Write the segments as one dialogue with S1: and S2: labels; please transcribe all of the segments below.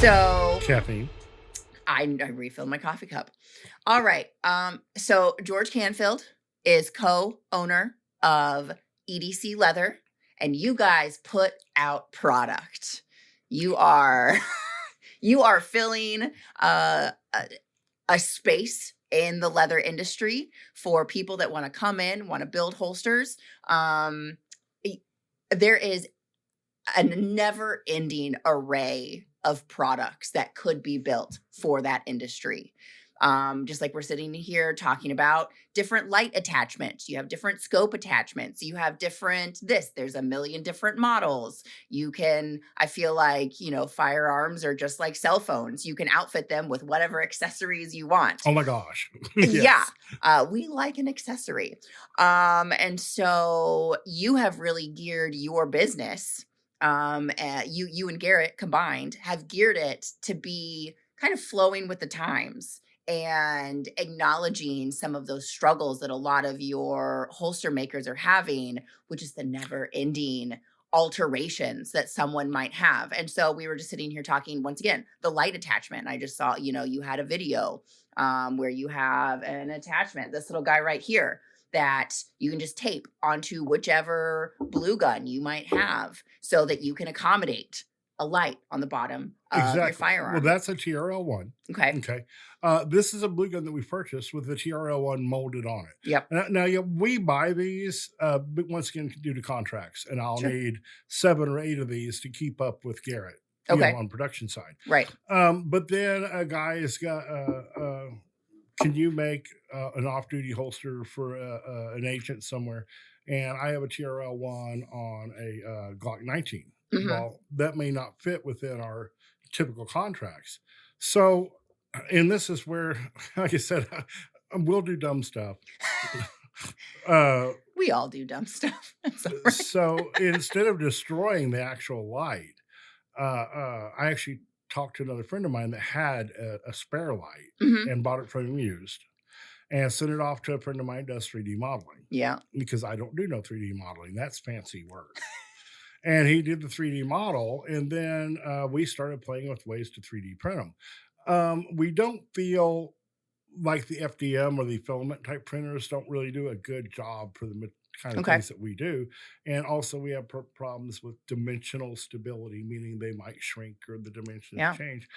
S1: So
S2: Caffeine.
S1: I refilled my coffee cup. All right. So George Canfield is co-owner of EDC Leather, and you guys put out product. You are you are filling a space in the leather industry for people that want to come in, want to build holsters. There is a never ending array of products that could be built for that industry. Just like we're sitting here talking about different light attachments, you have different scope attachments, you have different there's a million different models. You can, I feel like, firearms are just like cell phones. You can outfit them with whatever accessories you want.
S2: Oh my gosh.
S1: Yeah,
S2: Yes.
S1: we like an accessory. And so you have really geared your business, you and Garrett combined have geared it to be kind of flowing with the times and acknowledging some of those struggles that a lot of your holster makers are having, which is the never ending alterations that someone might have. And so we were just sitting here talking once again, the light attachment. I just saw, you had a video where you have an attachment, this little guy right here, that you can just tape onto whichever blue gun you might have so that you can accommodate a light on the bottom of your
S2: Exactly.
S1: firearm.
S2: Well, that's a TRL-1.
S1: Okay.
S2: Okay. This is a blue gun that we purchased with the TRL-1 molded on it.
S1: Yep.
S2: Now, yeah, we buy these, but once again, due to contracts, and I'll
S1: Sure.
S2: need 7 or 8 of these to keep up with Garrett,
S1: Okay.
S2: on production side.
S1: Right.
S2: But then a guy has got, can you make an off-duty holster for an agent somewhere? And I have a TRL-1 on a Glock 19.
S1: Mhm.
S2: Well, that may not fit within our typical contracts. So, and this is where, like I said, we'll do dumb stuff.
S1: We all do dumb stuff. That's all right.
S2: So instead of destroying the actual light, I actually talked to another friend of mine that had a spare light
S1: Mhm.
S2: and bought it from him used and sent it off to a friend of mine that does 3D modeling
S1: Yeah.
S2: because I don't do no 3D modeling. That's fancy work. And he did the 3D model, and then we started playing with ways to 3D print them. We don't feel like the FDM or the filament type printers don't really do a good job for the kind of
S1: Okay.
S2: things that we do. And also, we have problems with dimensional stability, meaning they might shrink or the dimensions
S1: Yeah.
S2: change.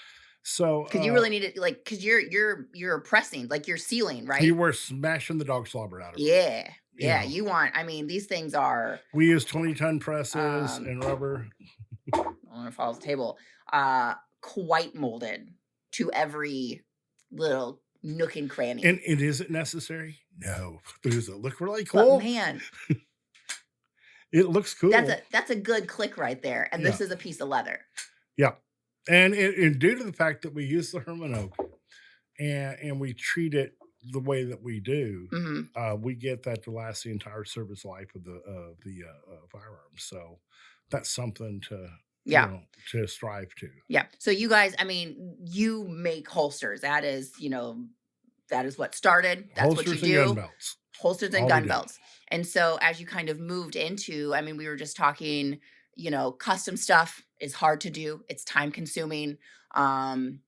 S2: So,
S1: Because you really need it, like, because you're pressing, like you're sealing, right?
S2: you were smashing the dog slobber out of them.
S1: Yeah.
S2: You
S1: Yeah.
S2: know.
S1: You want, I mean, these things are
S2: We use 20-ton presses and rubber.
S1: on a falls table, quite molded to every little nook and cranny.
S2: And is it necessary? No. Does it look really
S1: But
S2: cool?
S1: man,
S2: It looks cool.
S1: that's a good click right there. And this
S2: Yeah.
S1: is a piece of leather.
S2: Yeah. And due to the fact that we use the Herman oak and we treat it the way that we do,
S1: Mhm.
S2: we get that to last the entire service life of the firearm. So that's something to
S1: Yeah.
S2: to strive to.
S1: Yeah. So you guys, I mean, you make holsters. That is, that is what started. That's
S2: Holsters
S1: what you
S2: and
S1: do.
S2: gun belts.
S1: Holsters and
S2: All we
S1: gun
S2: do.
S1: belts. And so as you kind of moved into, I mean, we were just talking, custom stuff is hard to do. It's time consuming.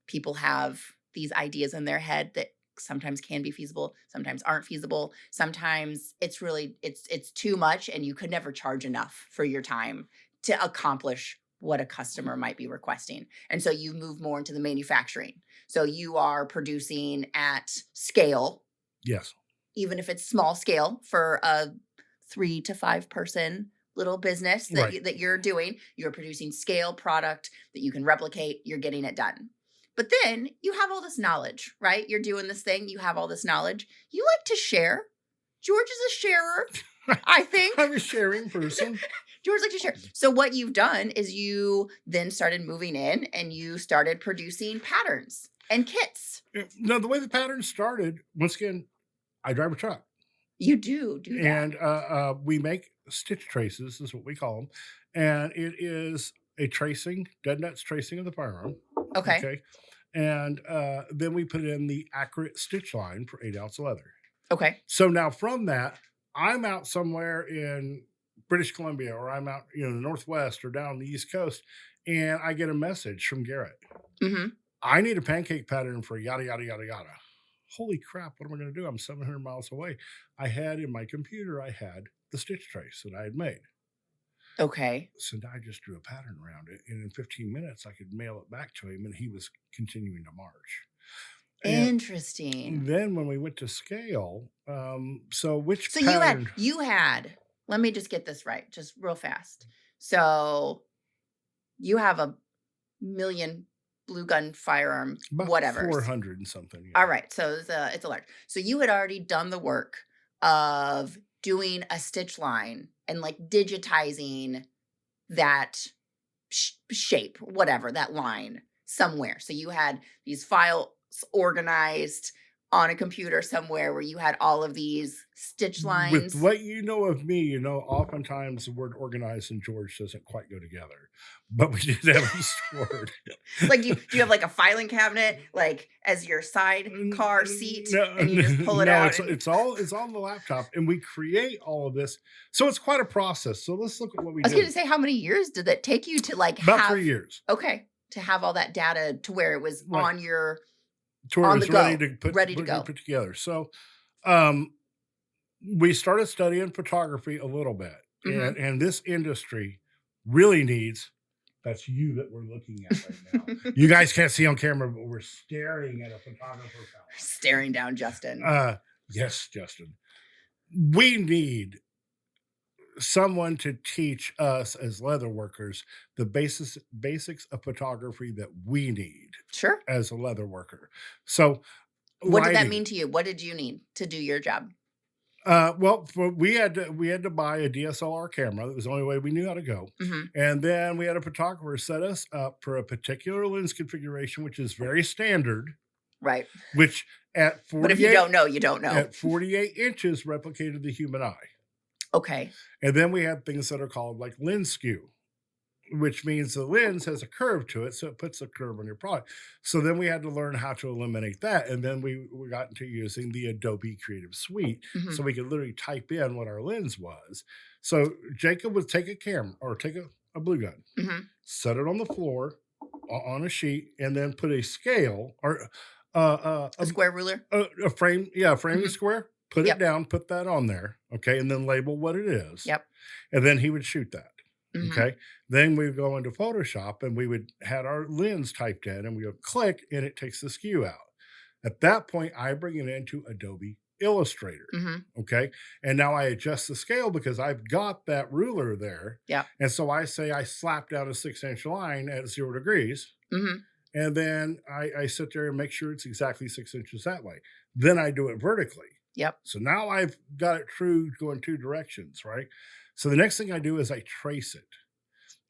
S1: People have these ideas in their head that sometimes can be feasible, sometimes aren't feasible. Sometimes it's really it's too much and you could never charge enough for your time to accomplish what a customer might be requesting. And so you move more into the manufacturing. So you are producing at scale,
S2: Yes.
S1: even if it's small scale for a 3 to 5 person little business that
S2: Right.
S1: that you're doing. You're producing scale product that you can replicate. You're getting it done. But then you have all this knowledge, right? You're doing this thing. You have all this knowledge. You like to share. George is a sharer, I think.
S2: I'm a sharing person.
S1: George likes to share. So what you've done is you then started moving in and you started producing patterns and kits.
S2: No, the way the pattern started, once again, I drive a truck.
S1: You do that.
S2: And we make stitch traces, is what we call them. And it is a tracing, dead nuts tracing of the firearm.
S1: Okay.
S2: And then we put in the accurate stitch line for 8 ounce leather.
S1: Okay.
S2: So now from that, I'm out somewhere in British Columbia, or I'm out, the Northwest or down the East Coast, and I get a message from Garrett.
S1: Mhm.
S2: I need a pancake pattern for yada, yada, yada, yada. Holy crap, what am I going to do? I'm 700 miles away. I had in my computer, I had the stitch trace that I had made.
S1: Okay.
S2: So now I just drew a pattern around it. And in 15 minutes, I could mail it back to him, and he was continuing to march. And
S1: Interesting.
S2: then when we went to scale, so which
S1: So
S2: pattern?
S1: you had let me just get this right, just real fast. So you have a million blue gun firearm,
S2: About
S1: whatevers.
S2: 400 and something.
S1: All
S2: Yeah.
S1: right. So it's a large. So you had already done the work of doing a stitch line and like digitizing that shape, whatever, that line somewhere. So you had these files organized on a computer somewhere where you had all of these stitch
S2: With
S1: lines.
S2: what you know of me, oftentimes the word organized and George doesn't quite go together, but we did have them stored.
S1: Like, do you have like a filing cabinet like as your side car seat,
S2: No,
S1: and you just pull it
S2: no,
S1: out
S2: it's
S1: and
S2: it's all it's on the laptop, and we create all of this. So it's quite a process. So let's look at what we
S1: I was going to
S2: did.
S1: say, how many years did that take you to like
S2: About
S1: have
S2: 3 years.
S1: okay, to have all that data to where it was
S2: Right. To where
S1: on
S2: it
S1: the
S2: was ready
S1: go,
S2: to put
S1: ready to
S2: put,
S1: go.
S2: put together. So um, we started studying photography a little bit,
S1: Mhm.
S2: and this industry really needs. That's you that we're looking at right now. You guys can't see on camera, but we're staring at a photographer.
S1: Staring down Justin.
S2: Yes, Justin. We need someone to teach us as leather workers the basics of photography that we need
S1: Sure.
S2: as a leather worker. So
S1: What did that
S2: lighting.
S1: mean to you? What did you need to do your job?
S2: Well, we had to buy a DSLR camera. That was the only way we knew how to go.
S1: Mhm.
S2: And then we had a photographer set us up for a particular lens configuration, which is very standard.
S1: Right.
S2: Which at
S1: But if you
S2: 48
S1: don't know, you don't know.
S2: at 48 inches replicated the human eye.
S1: Okay.
S2: And then we had things that are called like lens skew, which means the lens has a curve to it, so it puts a curve on your product. So then we had to learn how to eliminate that, and then we got into using the Adobe Creative Suite,
S1: Mhm.
S2: so we could literally type in what our lens was. So Jacob would take a camera or take a blue gun,
S1: Mhm.
S2: set it on the floor on a sheet, and then put a scale or
S1: A square ruler?
S2: a frame, yeah, a framing
S1: Mhm.
S2: square. Put it
S1: Yep.
S2: down, put that on there, okay, and then label what it is,
S1: Yep.
S2: and then he would shoot that.
S1: Mhm.
S2: Okay. Then we would go into Photoshop and we would had our lens typed in and we would click and it takes the skew out. At that point, I bring it into Adobe Illustrator.
S1: Mhm.
S2: Okay. And now I adjust the scale because I've got that ruler there.
S1: Yep.
S2: And so I say I slap down a 6-inch line at 0 degrees.
S1: Mhm.
S2: And then I sit there and make sure it's exactly 6 inches that way. Then I do it vertically.
S1: Yep.
S2: So now I've got it true going 2 directions, right? So the next thing I do is I trace it.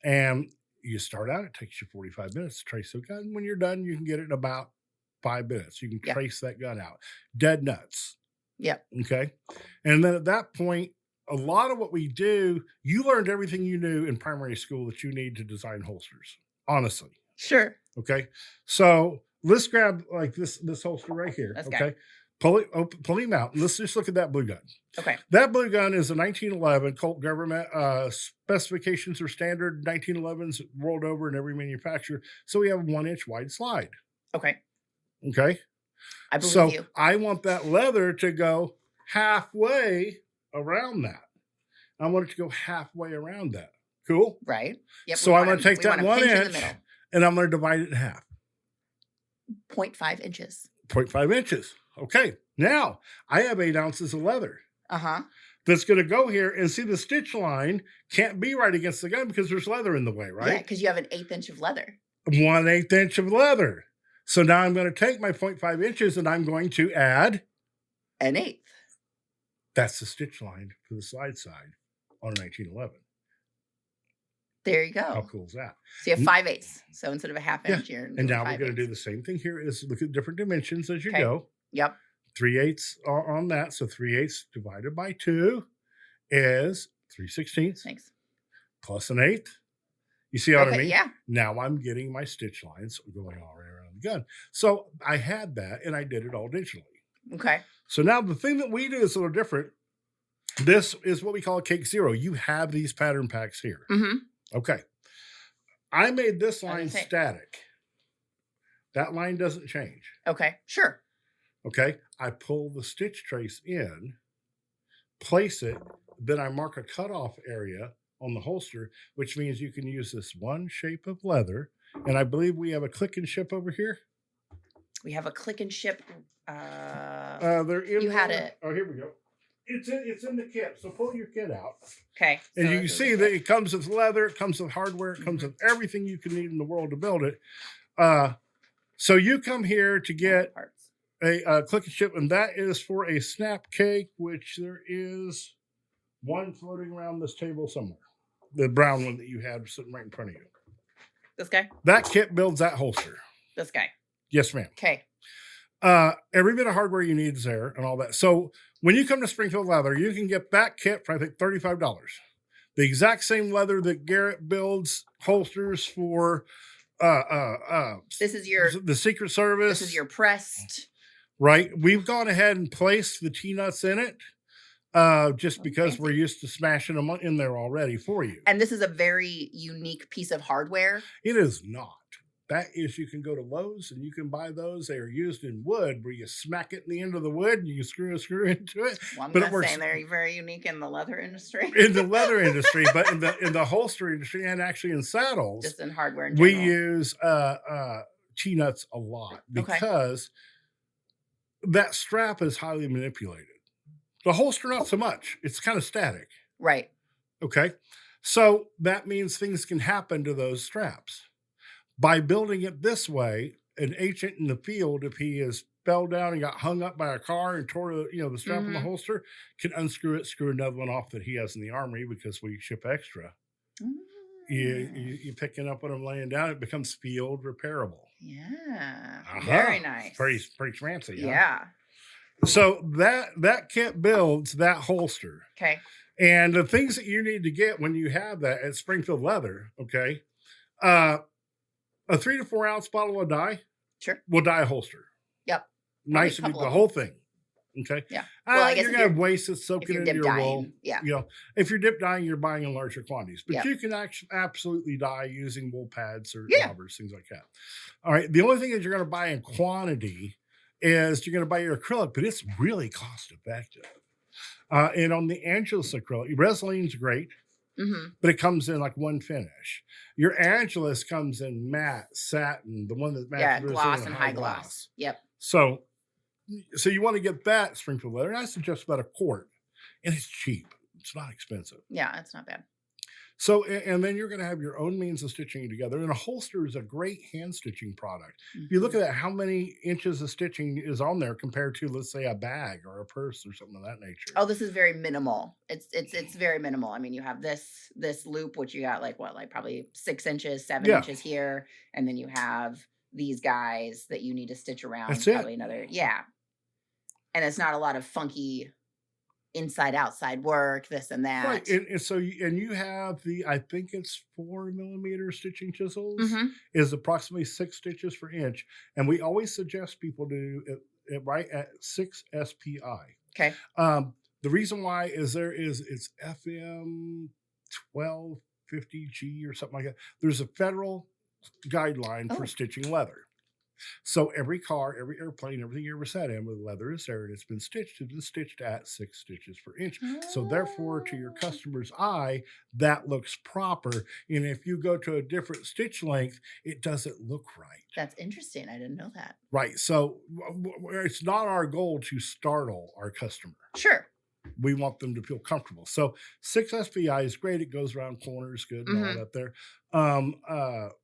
S2: And you start out, it takes you 45 minutes to trace the gun. When you're done, you can get it in about 5 minutes. You can
S1: Yep.
S2: trace that gun out. Dead nuts.
S1: Yep.
S2: Okay. And then at that point, a lot of what we do, you learned everything you knew in primary school that you need to design holsters, honestly.
S1: Sure.
S2: Okay. So let's grab like this holster right here.
S1: This
S2: Okay.
S1: guy.
S2: Pull him out. And let's just look at that blue gun.
S1: Okay.
S2: That blue gun is a 1911 Colt government. Specifications are standard 1911s rolled over in every manufacturer. So we have a 1-inch wide slide.
S1: Okay.
S2: Okay.
S1: I believe
S2: So
S1: you.
S2: I want that leather to go halfway around that. I want it to go halfway around that. Cool.
S1: Right. Yep.
S2: So I'm going to take that
S1: we
S2: 1
S1: pinch in the
S2: inch
S1: middle.
S2: and I'm going to divide it in half.
S1: 0.5 inches.
S2: 0.5 inches. Okay. Now I have 8 ounces of leather
S1: Uh-huh.
S2: that's going to go here, and see the stitch line can't be right against the gun because there's leather in the way,
S1: Yeah,
S2: right?
S1: because you have an 1/8 inch of leather.
S2: 1/8 inch of leather. So now I'm going to take my 0.5 inches and I'm going to add,
S1: An 1/8.
S2: that's the stitch line for the slide side on a 1911.
S1: There you
S2: How
S1: go.
S2: cool is that?
S1: So you have 5/8. So instead of a half
S2: Yeah.
S1: inch, you're
S2: And
S1: doing
S2: now we're going to
S1: 5/8.
S2: do the same thing here is look at different dimensions as you
S1: Okay.
S2: go.
S1: Yep.
S2: 3/8 on that. So 3/8 divided by 2 is 3/16
S1: Thanks.
S2: plus an 1/8. You see what I
S1: Okay.
S2: mean?
S1: Yeah.
S2: Now I'm getting my stitch lines going all around the gun. So I had that and I did it all digitally.
S1: Okay.
S2: So now the thing that we do is a little different. This is what we call a cake zero. You have these pattern packs here.
S1: Mhm.
S2: Okay. I made this
S1: I was
S2: line
S1: gonna say.
S2: static. That line doesn't change.
S1: Okay. Sure.
S2: Okay. I pull the stitch trace in, place it, then I mark a cutoff area on the holster, which means you can use this one shape of leather. And I believe we have a click and ship over here.
S1: We have a click and ship.
S2: They're in
S1: You had
S2: there.
S1: it.
S2: Oh, here we go. It's in the kit. So pull your kit out.
S1: Okay.
S2: And
S1: so
S2: you can
S1: this is
S2: see
S1: the
S2: that
S1: kit.
S2: it comes with leather, it comes with hardware, it comes
S1: Mhm.
S2: with everything you can need in the world to build it. So you come here to
S1: All the
S2: get
S1: parts.
S2: a click and ship, and that is for a snap cake, which there is one floating around this table somewhere. The brown one that you had sitting right in front of you.
S1: This guy.
S2: That kit builds that holster.
S1: This guy.
S2: Yes, ma'am.
S1: Okay.
S2: Every bit of hardware you need is there and all that. So when you come to Springfield Leather, you can get that kit for I think $35. The exact same leather that Garrett builds holsters for
S1: This is your.
S2: the Secret Service.
S1: This is your pressed.
S2: Right. We've gone ahead and placed the T-nuts in it just because
S1: fancy.
S2: we're used to smashing them in there already for you.
S1: And this is a very unique piece of hardware.
S2: It is not. That is, you can go to Lowe's and you can buy those. They are used in wood where you smack it in the end of the wood and you can screw a screw into it.
S1: Well, I'm
S2: But it
S1: gonna
S2: works
S1: say they're very unique in the leather industry.
S2: in the leather industry, but in the holster industry and actually in saddles,
S1: Just in hardware in
S2: we
S1: general.
S2: use T-nuts a lot
S1: Okay.
S2: because that strap is highly manipulated. The holster, not so much. It's kind of static.
S1: Right.
S2: Okay. So that means things can happen to those straps. By building it this way, an agent in the field, if he is fell down and got hung up by a car and tore the strap on the
S1: Mhm.
S2: holster, can unscrew it, screw another one off that he has in the armory because we ship extra. You picking up what I'm laying down, it becomes field repairable.
S1: Yeah.
S2: Uh-huh.
S1: Very nice.
S2: Pretty fancy. Huh?
S1: Yeah.
S2: So that kit builds that holster.
S1: Okay.
S2: And the things that you need to get when you have that at Springfield Leather, okay, a 3 to 4 ounce bottle of dye
S1: Sure.
S2: will dye a holster.
S1: Yep.
S2: Nice,
S1: couple
S2: the
S1: of
S2: whole thing. Okay.
S1: Yeah. Well, I guess
S2: you're
S1: if
S2: gonna
S1: you're-
S2: waste it
S1: If
S2: soaking
S1: you're
S2: into
S1: dip
S2: your wool.
S1: dyeing. Yeah.
S2: If you're dip dyeing, you're buying in larger quantities, but
S1: Yep.
S2: you can actually absolutely dye using wool pads or
S1: Yeah.
S2: rubbers, things like that. All right. The only thing that you're going to buy in quantity is you're going to buy your acrylic, but it's really cost effective. And on the Angelus acrylic, Resiline's great,
S1: Mm-hmm.
S2: but it comes in like one finish. Your Angelus comes in matte, satin, the one that
S1: Yeah.
S2: matches
S1: Gloss and high gloss. Yep.
S2: So you want to get that Springfield leather. And I suggest about a quart, and it's cheap. It's not expensive.
S1: Yeah. That's not bad.
S2: So, and then you're going to have your own means of stitching it together. And a holster is a great hand stitching product. If you look
S1: Mhm.
S2: at that, how many inches of stitching is on there compared to, let's say, a bag or a purse or something of that nature?
S1: Oh, this is very minimal. It's very minimal. I mean, you have this loop, which you got like probably 6 inches, 7
S2: Yeah.
S1: inches here, and then you have these guys that you need to stitch around.
S2: That's it.
S1: Probably another, yeah. And it's not a lot of funky inside outside work, this and that.
S2: Right. And so, you have I think it's 4mm stitching chisels,
S1: Mhm.
S2: is approximately 6 stitches per inch. And we always suggest people do it right at 6 SPI.
S1: Okay.
S2: The reason why is it's FM 1250G or something like that. There's a federal guideline
S1: Oh.
S2: for stitching leather. So every car, every airplane, everything you ever sat in with leather is there, and it's been stitched at 6 stitches per inch. So therefore, to your
S1: Oh.
S2: customer's eye, that looks proper. And if you go to a different stitch length, it doesn't look right.
S1: That's interesting. I didn't know that.
S2: Right. So it's not our goal to startle our customer.
S1: Sure.
S2: We want them to feel comfortable. So 6 SPI is great. It goes around corners, good and all
S1: Mhm.
S2: that there.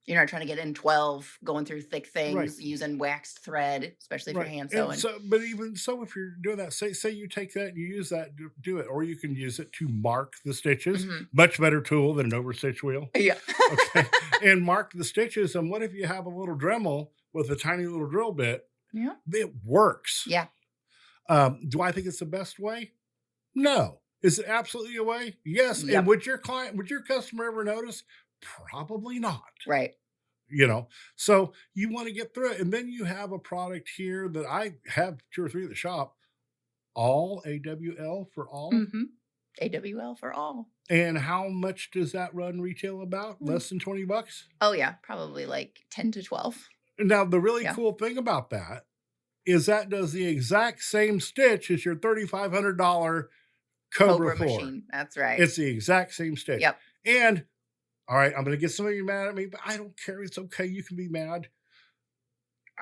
S1: You're not trying to get in 12, going through thick things,
S2: Right.
S1: using waxed thread, especially if you're
S2: Right.
S1: hand
S2: And
S1: sewing.
S2: so, but even so, if you're doing that, say you take that and you use that to do it, or you can use it to mark the stitches.
S1: Mhm.
S2: Much better tool than an overstitch wheel.
S1: Yeah.
S2: Okay. And mark the stitches. And what if you have a little Dremel with a tiny little drill bit?
S1: Yeah.
S2: It works.
S1: Yeah.
S2: Do I think it's the best way? No. Is it absolutely a way? Yes.
S1: Yep.
S2: And would your customer ever notice? Probably not.
S1: Right.
S2: So you want to get through it. And then you have a product here that I have 2 or 3 at the shop, all AWL for all.
S1: Mhm. AWL for all.
S2: And how much does that run retail about?
S1: Mm.
S2: Less than $20?
S1: Oh, yeah, probably like 10 to 12.
S2: Now, the really
S1: Yeah.
S2: cool thing about that is that does the exact same stitch as your $3,500 Cobra
S1: Cobra
S2: 4.
S1: machine. That's right.
S2: It's the exact same stitch.
S1: Yep.
S2: And all right, I'm going to get some of you mad at me, but I don't care. It's okay. You can be mad.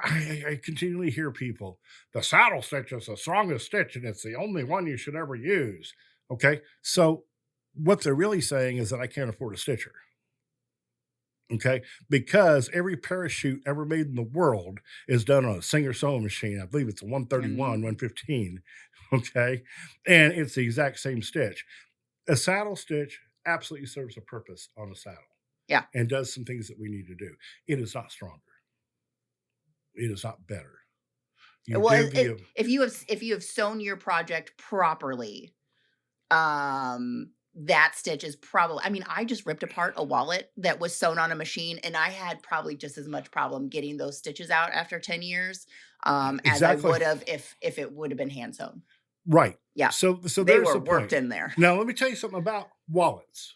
S2: I continually hear people, the saddle stitch is the strongest stitch and it's the only one you should ever use. Okay. So what they're really saying is that I can't afford a stitcher. Okay. Because every parachute ever made in the world is done on a Singer sewing machine. I believe it's a 131,
S1: And
S2: 115. Okay. And it's the exact same stitch. A saddle stitch absolutely serves a purpose on a saddle.
S1: yeah.
S2: And does some things that we need to do. It is not stronger. It is not better. You
S1: Well,
S2: do the
S1: if you have sewn your project properly, that stitch is probably, I mean, I just ripped apart a wallet that was sewn on a machine and I had probably just as much problem getting those stitches out after 10 years as I
S2: exactly
S1: would have if it would have been hand sewn.
S2: right.
S1: Yeah.
S2: So
S1: They
S2: there's
S1: were
S2: the
S1: worked
S2: point.
S1: in there.
S2: Now let me tell you something about wallets.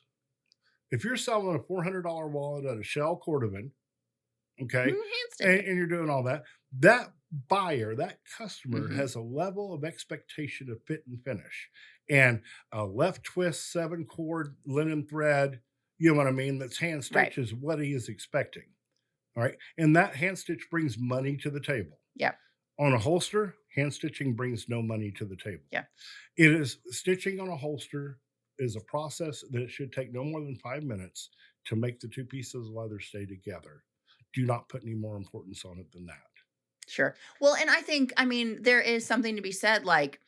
S2: If you're selling a $400 wallet at a Shell Cordovan, okay,
S1: Hand stitching.
S2: and you're doing all that, that buyer, that customer
S1: Mhm.
S2: has a level of expectation of fit and finish. And a left twist, 7-cord linen thread, you know what I mean? That's hand
S1: Right.
S2: stitch is what he is expecting. All right. And that hand stitch brings money to the table.
S1: Yeah.
S2: On a holster, hand stitching brings no money to the table.
S1: Yeah.
S2: It is stitching on a holster is a process that it should take no more than 5 minutes to make the two pieces of leather stay together. Do not put any more importance on it than that.
S1: Sure. Well, and I think, I mean, there is something to be said like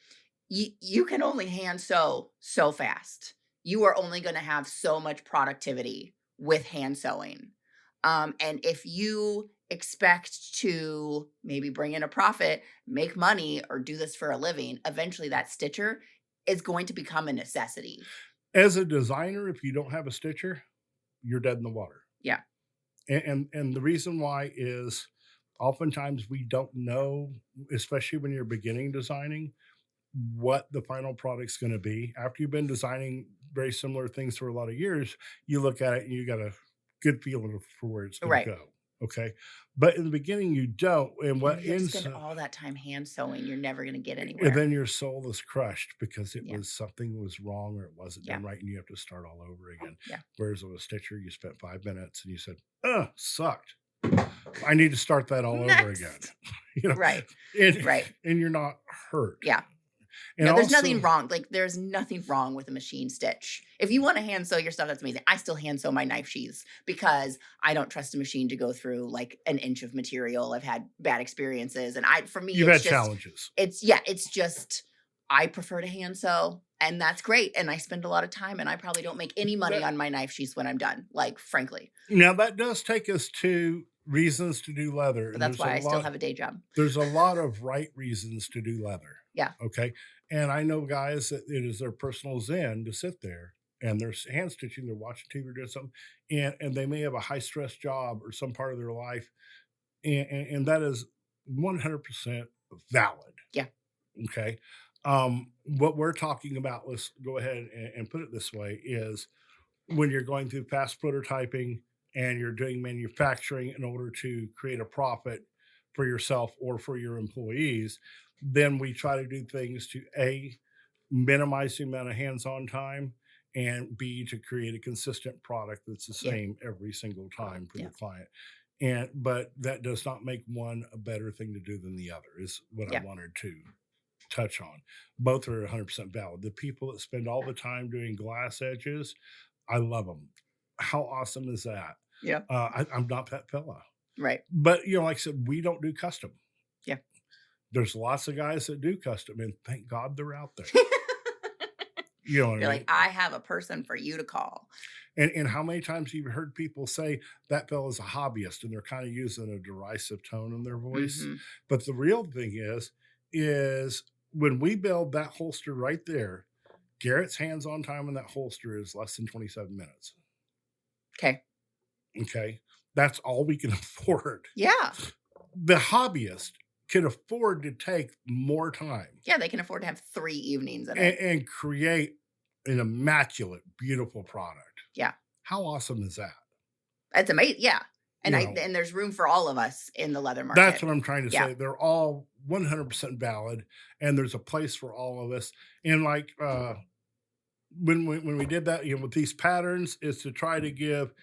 S1: you can only hand sew so fast. You are only going to have so much productivity with hand sewing. And if you expect to maybe bring in a profit, make money, or do this for a living, eventually that stitcher is going to become a necessity.
S2: As a designer, if you don't have a stitcher, you're dead in the water.
S1: Yeah.
S2: And the reason why is oftentimes we don't know, especially when you're beginning designing, what the final product's going to be. After you've been designing very similar things for a lot of years, you look at it and you got a good feeling for where it's going
S1: Right.
S2: to go. Okay. But in the beginning, you don't. And what
S1: And you have to
S2: ends
S1: spend all that time hand sewing. You're never going to get
S2: and
S1: anywhere.
S2: then your soul is crushed because it
S1: Yeah.
S2: was something was wrong or it wasn't
S1: Yeah.
S2: done right and you have to start all over again.
S1: Yeah.
S2: Whereas with a stitcher, you spent 5 minutes and you said, sucked. I need to start that all over again.
S1: Next.
S2: You know,
S1: Right.
S2: and,
S1: Right.
S2: and you're not hurt.
S1: Yeah.
S2: And
S1: No, there's
S2: also,
S1: nothing wrong. Like, there's nothing wrong with a machine stitch. If you want to hand sew your stuff, that's amazing. I still hand sew my knife sheaths because I don't trust a machine to go through like an inch of material. I've had bad experiences, and for me,
S2: you've
S1: it's
S2: had
S1: just,
S2: challenges.
S1: it's just, I prefer to hand sew, and that's great. And I spend a lot of time, and I probably don't make any money on my knife sheaths when I'm done. Like, frankly,
S2: Now that does take us to reasons to do leather.
S1: but
S2: And
S1: that's why I still have a day job.
S2: there's a lot of right reasons to do leather.
S1: Yeah.
S2: Okay. And I know guys that it is their personal zen to sit there and they're hand stitching, they're watching TV or doing something, and they may have a high stress job or some part of their life. And that is 100% valid.
S1: Yeah.
S2: Okay. What we're talking about, let's go ahead and put it this way, is when you're going through fast prototyping and you're doing manufacturing in order to create a profit for yourself or for your employees, then we try to do things to A, minimize the amount of hands-on time, and B, to create a consistent product that's the
S1: Yeah.
S2: same every single time for
S1: Yeah.
S2: the client. And but that does not make one a better thing to do than the other, is what I
S1: Yeah.
S2: wanted to touch on. Both are 100% valid. The people that spend all the time doing glass edges, I love them. How awesome is that?
S1: Yeah.
S2: I'm not that fella.
S1: Right.
S2: But, like I said, we don't do custom.
S1: Yeah.
S2: There's lots of guys that do custom, and thank God they're out there. You know what
S1: You're
S2: I mean?
S1: like, I have a person for you to call.
S2: And how many times you've heard people say that fella's a hobbyist, and they're kind of using a derisive tone in their voice.
S1: Mhm.
S2: But the real thing is when we build that holster right there, Garrett's hands-on time in that holster is less than 27 minutes.
S1: Okay.
S2: Okay. That's all we can afford.
S1: Yeah.
S2: The hobbyist can afford to take more time
S1: Yeah, they can afford to have 3 evenings in it.
S2: and create an immaculate, beautiful product.
S1: Yeah.
S2: How awesome is that?
S1: It's amazing. Yeah. And
S2: You know,
S1: there's room for all of us in the leather
S2: that's
S1: market.
S2: what I'm trying to
S1: Yeah.
S2: say. They're all 100% valid, and there's a place for all of us. And like when we did that, with these patterns, is to try to give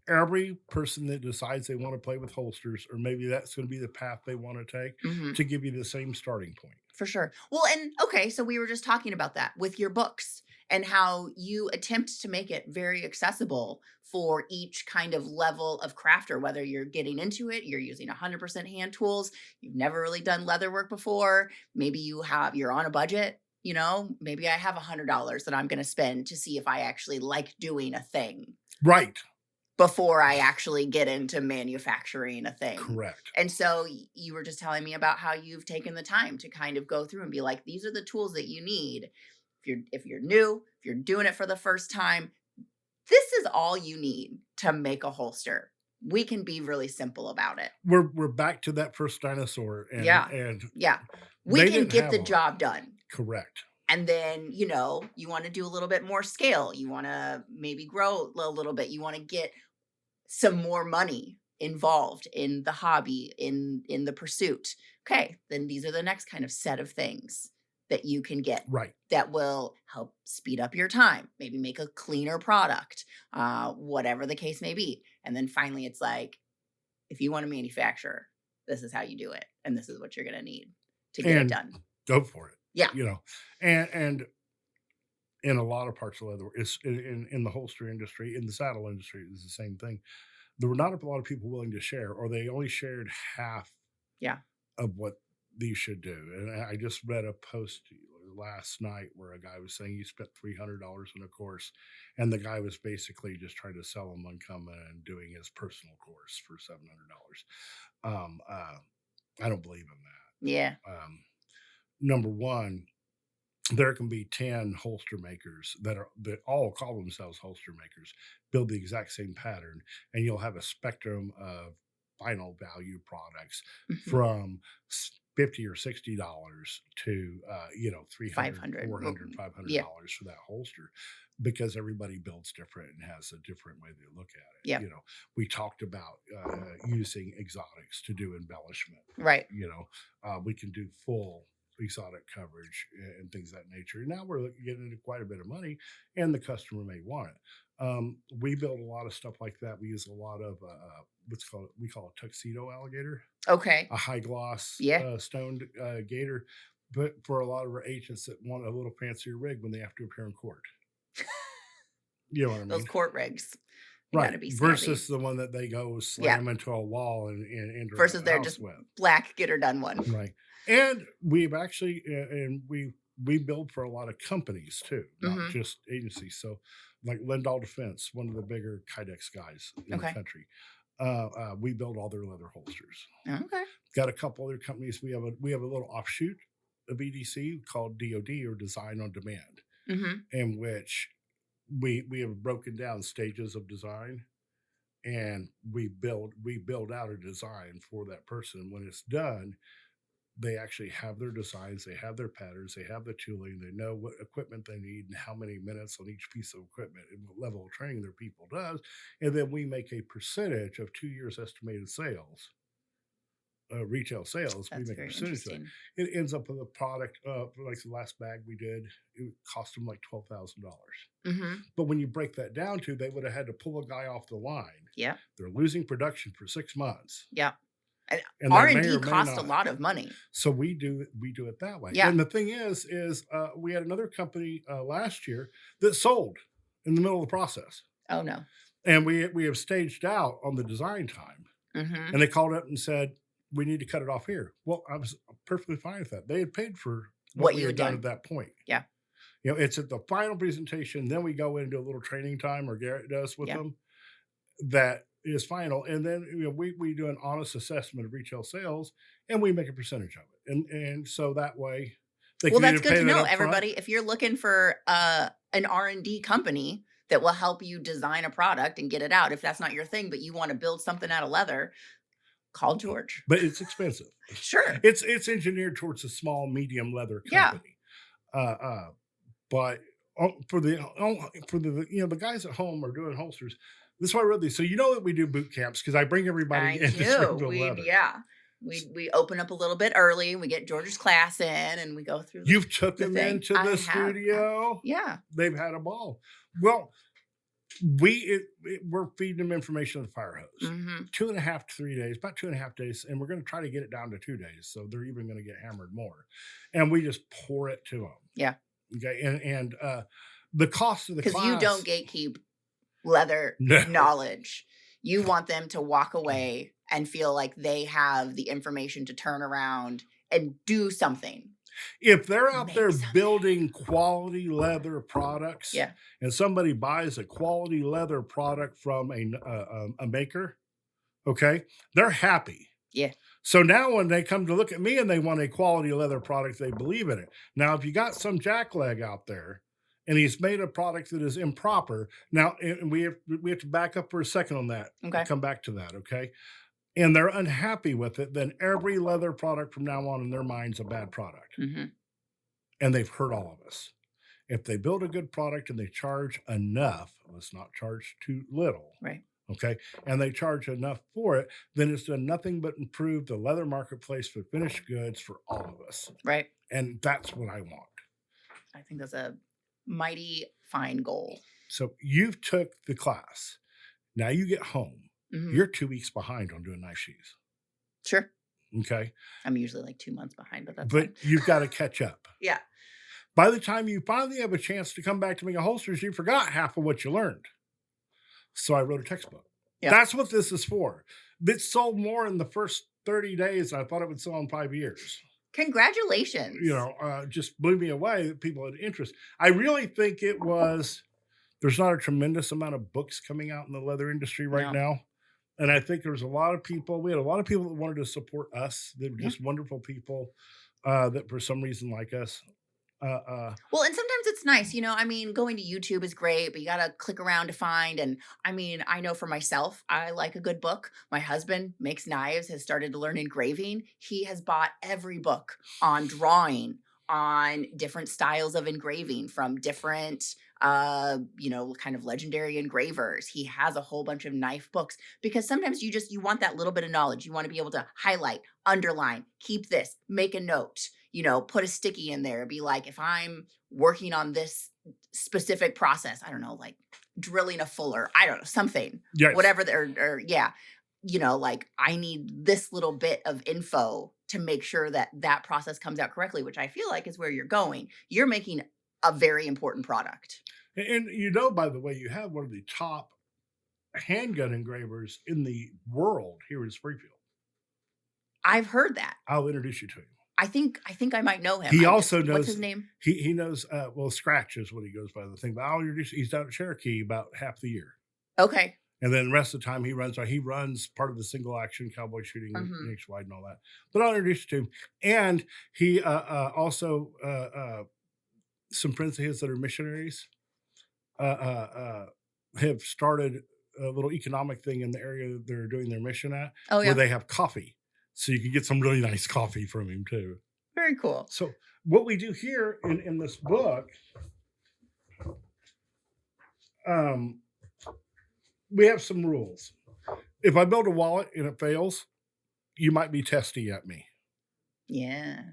S2: every person that decides they want to play with holsters, or maybe that's going to be the path they want to take,
S1: Mhm.
S2: to give you the same starting point.
S1: For sure. Well, and okay, so we were just talking about that with your books and how you attempt to make it very accessible for each kind of level of crafter, whether you're getting into it, you're using 100% hand tools, you've never really done leather work before, maybe you're on a budget, maybe I have $100 that I'm going to spend to see if I actually like doing a thing
S2: Right.
S1: before I actually get into manufacturing a thing.
S2: Correct.
S1: And so you were just telling me about how you've taken the time to kind of go through and be like, these are the tools that you need. If you're new, if you're doing it for the first time, this is all you need to make a holster. We can be really simple about it.
S2: We're back to that first dinosaur, and
S1: Yeah.
S2: and
S1: Yeah. We
S2: they
S1: can
S2: didn't
S1: get
S2: have
S1: the
S2: a lot.
S1: job done.
S2: Correct.
S1: And then, you want to do a little bit more scale. You want to maybe grow a little bit. You want to get some more money involved in the hobby, in the pursuit. Okay, then these are the next kind of set of things that you can get
S2: Right.
S1: that will help speed up your time, maybe make a cleaner product, whatever the case may be. And then finally, it's like, if you want to manufacture, this is how you do it, and this is what you're going to need to get it
S2: And
S1: done.
S2: go for it.
S1: Yeah.
S2: And in a lot of parts of leather, it's in the holster industry, in the saddle industry, it's the same thing. There were not a lot of people willing to share, or they only shared half
S1: Yeah.
S2: of what these should do. And I just read a post last night where a guy was saying he spent $300 on a course, and the guy was basically just trying to sell him on coming and doing his personal course for $700. I don't believe in
S1: Yeah.
S2: that. Number one, there can be 10 holster makers that all call themselves holster makers, build the exact same pattern, and you'll have a spectrum of final value products
S1: Mhm.
S2: from 50 or $60 to 300,
S1: 500.
S2: 400, five hundred
S1: Yeah.
S2: dollars for that holster, because everybody builds different and has a different way they look at it.
S1: Yeah.
S2: We talked about using exotics to do embellishment.
S1: Right.
S2: We can do full exotic coverage and things of that nature. Now we're getting into quite a bit of money, and the customer may want it. We build a lot of stuff like that. We use a lot of we call a tuxedo alligator,
S1: Okay.
S2: a high gloss
S1: Yeah.
S2: stoned gator, but for a lot of our agents that want a little fancier rig when they have to appear in court. You know what I
S1: Those
S2: mean?
S1: court rigs. They
S2: Right.
S1: gotta be
S2: Versus
S1: snazzy.
S2: the one that they go
S1: Yeah.
S2: slam into a wall and enter
S1: Versus
S2: a
S1: they're
S2: house
S1: just
S2: with.
S1: black, get her done one.
S2: Right. And we've actually, and we build for a lot of companies too, not
S1: Mhm.
S2: just agencies. So, like Lindahl Defense, one of the bigger Kydex guys in the
S1: Okay.
S2: country, we build all their leather holsters.
S1: Okay.
S2: Got a couple other companies. We have a little offshoot of EDC called DoD, or Design on Demand,
S1: Mhm.
S2: in which we have broken down stages of design, and we build out a design for that person. When it's done, they actually have their designs, they have their patterns, they have the tooling, they know what equipment they need and how many minutes on each piece of equipment and what level of training their people does. And then we make a percentage of 2 years estimated sales, retail sales. We
S1: That's
S2: make a
S1: very
S2: percentage of that.
S1: interesting.
S2: It ends up with a product, like the last bag we did, it cost them like $12,000.
S1: Mhm.
S2: But when you break that down to, they would have had to pull a guy off the line.
S1: Yeah.
S2: They're losing production for 6 months,
S1: Yeah. And
S2: and they may
S1: R&D
S2: or may
S1: costs a
S2: not.
S1: lot of money.
S2: So we do it that way.
S1: Yeah.
S2: And the thing is we had another company last year that sold in the middle of the process,
S1: Oh, no.
S2: and we have staged out on the design time,
S1: Mhm.
S2: and they called up and said we need to cut it off here. Well, I was perfectly fine with that. They had paid for what
S1: What
S2: we
S1: you
S2: had
S1: had
S2: done at
S1: done.
S2: that point.
S1: Yeah.
S2: It's at the final presentation. Then we go into a little training time, or Garrett does with
S1: Yeah.
S2: them. That is final, and then we do an honest assessment of retail sales, and we make a percentage of it, and so that way they
S1: Well,
S2: can
S1: that's
S2: either
S1: good
S2: pay
S1: to
S2: that
S1: know,
S2: up front.
S1: everybody. If you're looking for an R&D company that will help you design a product and get it out, if that's not your thing, but you want to build something out of leather, call George.
S2: But it's expensive.
S1: Sure.
S2: It's engineered towards a small medium leather
S1: Yeah.
S2: company, uh, uh, but the guys at home are doing holsters. This is why I wrote these. So you know that we do boot camps because I bring everybody
S1: I
S2: in to
S1: do.
S2: Springfield
S1: We
S2: Leather.
S1: yeah. We open up a little bit early. We get George's class in, and we go through
S2: You've took
S1: the
S2: them
S1: thing.
S2: into
S1: I
S2: the
S1: have,
S2: studio.
S1: yeah.
S2: They've had a ball. Well, we're feeding them information at the fire hose.
S1: Mm-hmm.
S2: 2.5 to 3 days, about 2.5 days, and we're going to try to get it down to 2 days. So they're even going to get hammered more, and we just pour it to them.
S1: Yeah.
S2: Okay, and the cost of the class,
S1: because you don't gatekeep leather
S2: No.
S1: knowledge. You want them to walk away and feel like they have the information to turn around and do something.
S2: If they're out
S1: Make
S2: there
S1: something.
S2: building quality leather products,
S1: Yeah.
S2: and somebody buys a quality leather product from a maker, okay, they're happy.
S1: Yeah.
S2: So now when they come to look at me and they want a quality leather product, they believe in it. Now, if you got some jackleg out there and he's made a product that is improper, now and we have to back up for a second on that.
S1: Okay.
S2: Come back to that, okay? And they're unhappy with it, then every leather product from now on in their mind's a bad product.
S1: Mm-hmm.
S2: And they've hurt all of us. If they build a good product and they charge enough, let's not charge too little.
S1: Right.
S2: Okay. And they charge enough for it, then it's done nothing but improve the leather marketplace for finished goods for all of us.
S1: Right.
S2: And that's what I want.
S1: I think that's a mighty fine goal.
S2: So you've took the class. Now you get home.
S1: Mm-hmm.
S2: You're 2 weeks behind on doing knife sheaths.
S1: Sure.
S2: Okay.
S1: I'm usually like 2 months behind, but that's
S2: But
S1: fine.
S2: you've got to catch up.
S1: Yeah.
S2: By the time you finally have a chance to come back to make a holsters, you forgot half of what you learned. So I wrote a textbook. Yeah. That's what this is for. It sold more in the first 30 days than I thought it would sell in 5 years.
S1: Congratulations.
S2: Just blew me away that people had interest. I really think there's not a tremendous amount of books coming out in the leather industry right now. And I think there's a lot of people, we had a lot of people that wanted to support us. They were just wonderful people that for some reason like us.
S1: Well, and sometimes it's nice, going to YouTube is great, but you got to click around to find. And I know for myself, I like a good book. My husband makes knives, has started to learn engraving. He has bought every book on drawing, on different styles of engraving from different, kind of legendary engravers. He has a whole bunch of knife books because sometimes you want that little bit of knowledge. You want to be able to highlight, underline, keep this, make a note. Put a sticky in there, be like, if I'm working on this specific process, I don't know, like drilling a fuller, I don't know, something, whatever, I need this little bit of info to make sure that process comes out correctly, which I feel like is where you're going. You're making a very important product.
S2: And by the way, you have one of the top handgun engravers in the world here in Springfield.
S1: I've heard that.
S2: I'll introduce you to him.
S1: I think I might know him.
S2: He also knows.
S1: What's his name?
S2: He knows. Scratch is what he goes by the thing. But I'll introduce. He's down at Cherokee about half the year.
S1: Okay.
S2: And then the rest of the time he runs part of the single action cowboy shooting nationwide and all that. But I'll introduce you to him. And he also some friends of his that are missionaries have started a little economic thing in the area that they're doing their mission at.
S1: Oh, yeah.
S2: Where they have coffee. So you can get some really nice coffee from him too.
S1: Very cool.
S2: So what we do here in this book, we have some rules. If I build a wallet and it fails, you might be testy at me.
S1: Yeah.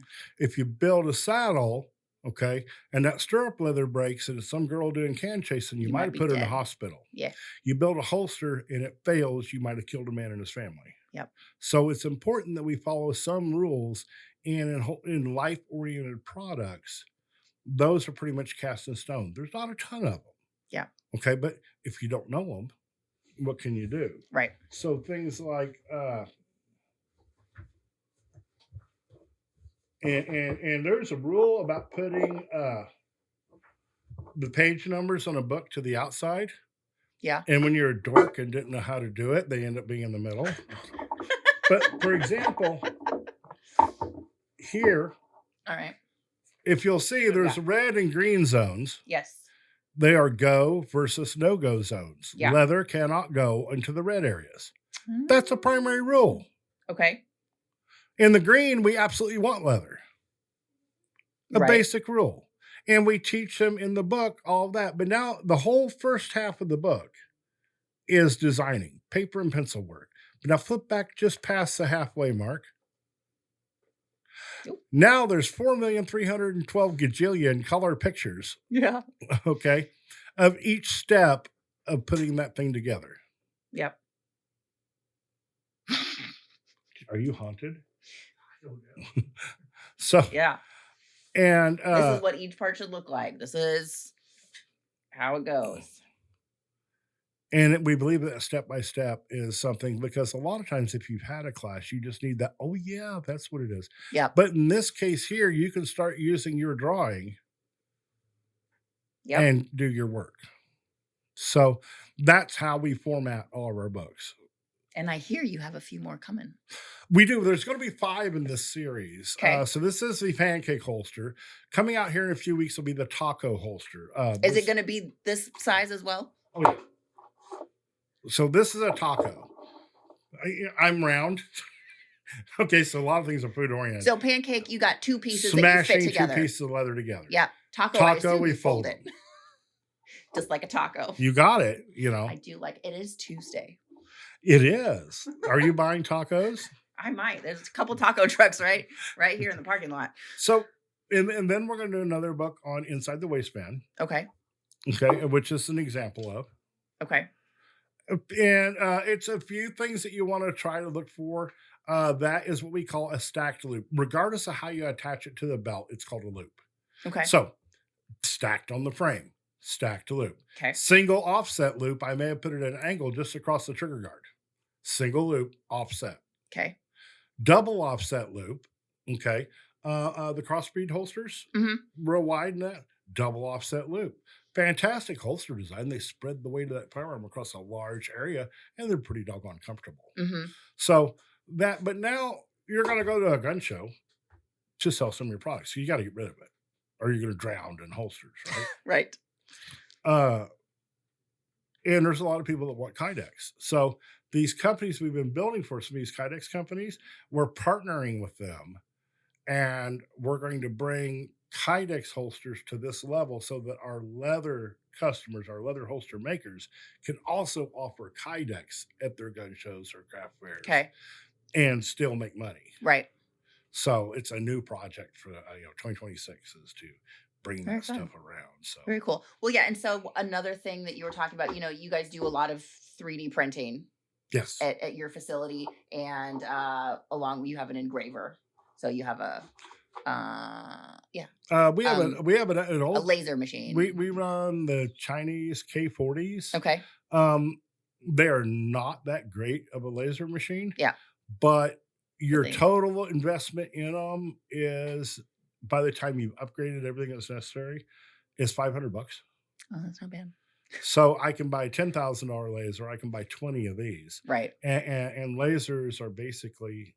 S2: If you build a saddle, okay, and that stirrup leather breaks and it's some girl doing can chasing, you might have put her in the hospital.
S1: Yeah.
S2: You build a holster and it fails, you might have killed a man and his family.
S1: Yep.
S2: So it's important that we follow some rules, and in life-oriented products, those are pretty much cast in stone. There's not a ton of them.
S1: Yeah.
S2: Okay, but if you don't know them, what can you do?
S1: Right.
S2: So things like and there's a rule about putting the page numbers on a book to the outside.
S1: Yeah.
S2: And when you're a dork and didn't know how to do it, they end up being in the middle. But for example, here,
S1: all right,
S2: if you'll see, there's red and green zones.
S1: Yes.
S2: They are go versus no-go zones.
S1: Yeah.
S2: Leather cannot go into the red areas. That's a primary rule.
S1: Okay.
S2: In the green, we absolutely want leather. A basic rule. And we teach them in the book all that. But now the whole first half of the book is designing, paper and pencil work. But now flip back just past the halfway mark.
S1: Oop.
S2: Now there's 4,312 gajillion color pictures,
S1: Yeah.
S2: okay, of each step of putting that thing together.
S1: Yep.
S2: Are you haunted? I don't know. So,
S1: Yeah.
S2: and
S1: This is what each part should look like. This is how it goes.
S2: and we believe that step by step is something, because a lot of times if you've had a class, you just need that. Oh, yeah, that's what it is.
S1: Yep.
S2: But in this case here, you can start using your drawing
S1: Yep.
S2: and do your work. So that's how we format all of our books.
S1: And I hear you have a few more coming.
S2: We do. There's going to be 5 in this series.
S1: Okay.
S2: So this is the pancake holster. Coming out here in a few weeks will be the taco holster.
S1: Is it going to be this size as well?
S2: Oh, yeah. So this is a taco. I'm round. Okay, so a lot of things are food oriented.
S1: So pancake, you got 2 pieces that you
S2: Smashing
S1: fit together.
S2: 2 pieces of leather together.
S1: Yeah. Taco,
S2: we
S1: you
S2: fold
S1: it. Just like a taco.
S2: You got it.
S1: I do like it. Is Tuesday.
S2: It is. Are you buying tacos?
S1: I might. There's a couple taco trucks right here in the parking lot.
S2: So, and then we're going to do another book on inside the waistband.
S1: Okay.
S2: Okay, which is an example of.
S1: Okay.
S2: And it's a few things that you want to try to look for. That is what we call a stacked loop. Regardless of how you attach it to the belt, it's called a loop.
S1: Okay.
S2: So, stacked on the frame, stacked loop.
S1: Okay.
S2: Single offset loop, I may have put it at an angle just across the trigger guard. Single loop, offset.
S1: Okay.
S2: Double offset loop, okay. The crossbreed holsters, real wide in that, double offset loop. Fantastic holster design. They spread the weight of that firearm across a large area, and they're pretty doggone comfortable. So but now you're going to go to a gun show to sell some of your products. So you got to get rid of it, or you're going to drown in holsters, right?
S1: Right.
S2: And there's a lot of people that want Kydex. So these companies we've been building for, some of these Kydex companies, we're partnering with them, and we're going to bring Kydex holsters to this level so that our leather customers, our leather holster makers, can also offer Kydex at their gun shows or craft fairs.
S1: Okay.
S2: And still make money.
S1: Right.
S2: So it's a new project for 2026 is to bring that stuff around. So
S1: very cool. Well, yeah. And so another thing that you were talking about, you guys do a lot of 3D printing.
S2: Yes.
S1: At your facility, and you have an engraver. So you have a
S2: we have an old
S1: a laser machine.
S2: We run the Chinese K40s.
S1: Okay.
S2: They're not that great of a laser machine.
S1: Yeah.
S2: But your total investment in them is, by the time you've upgraded everything that's necessary, is $500.
S1: Oh, that's not bad.
S2: So I can buy a $10,000 laser. I can buy 20 of these.
S1: Right.
S2: And lasers are basically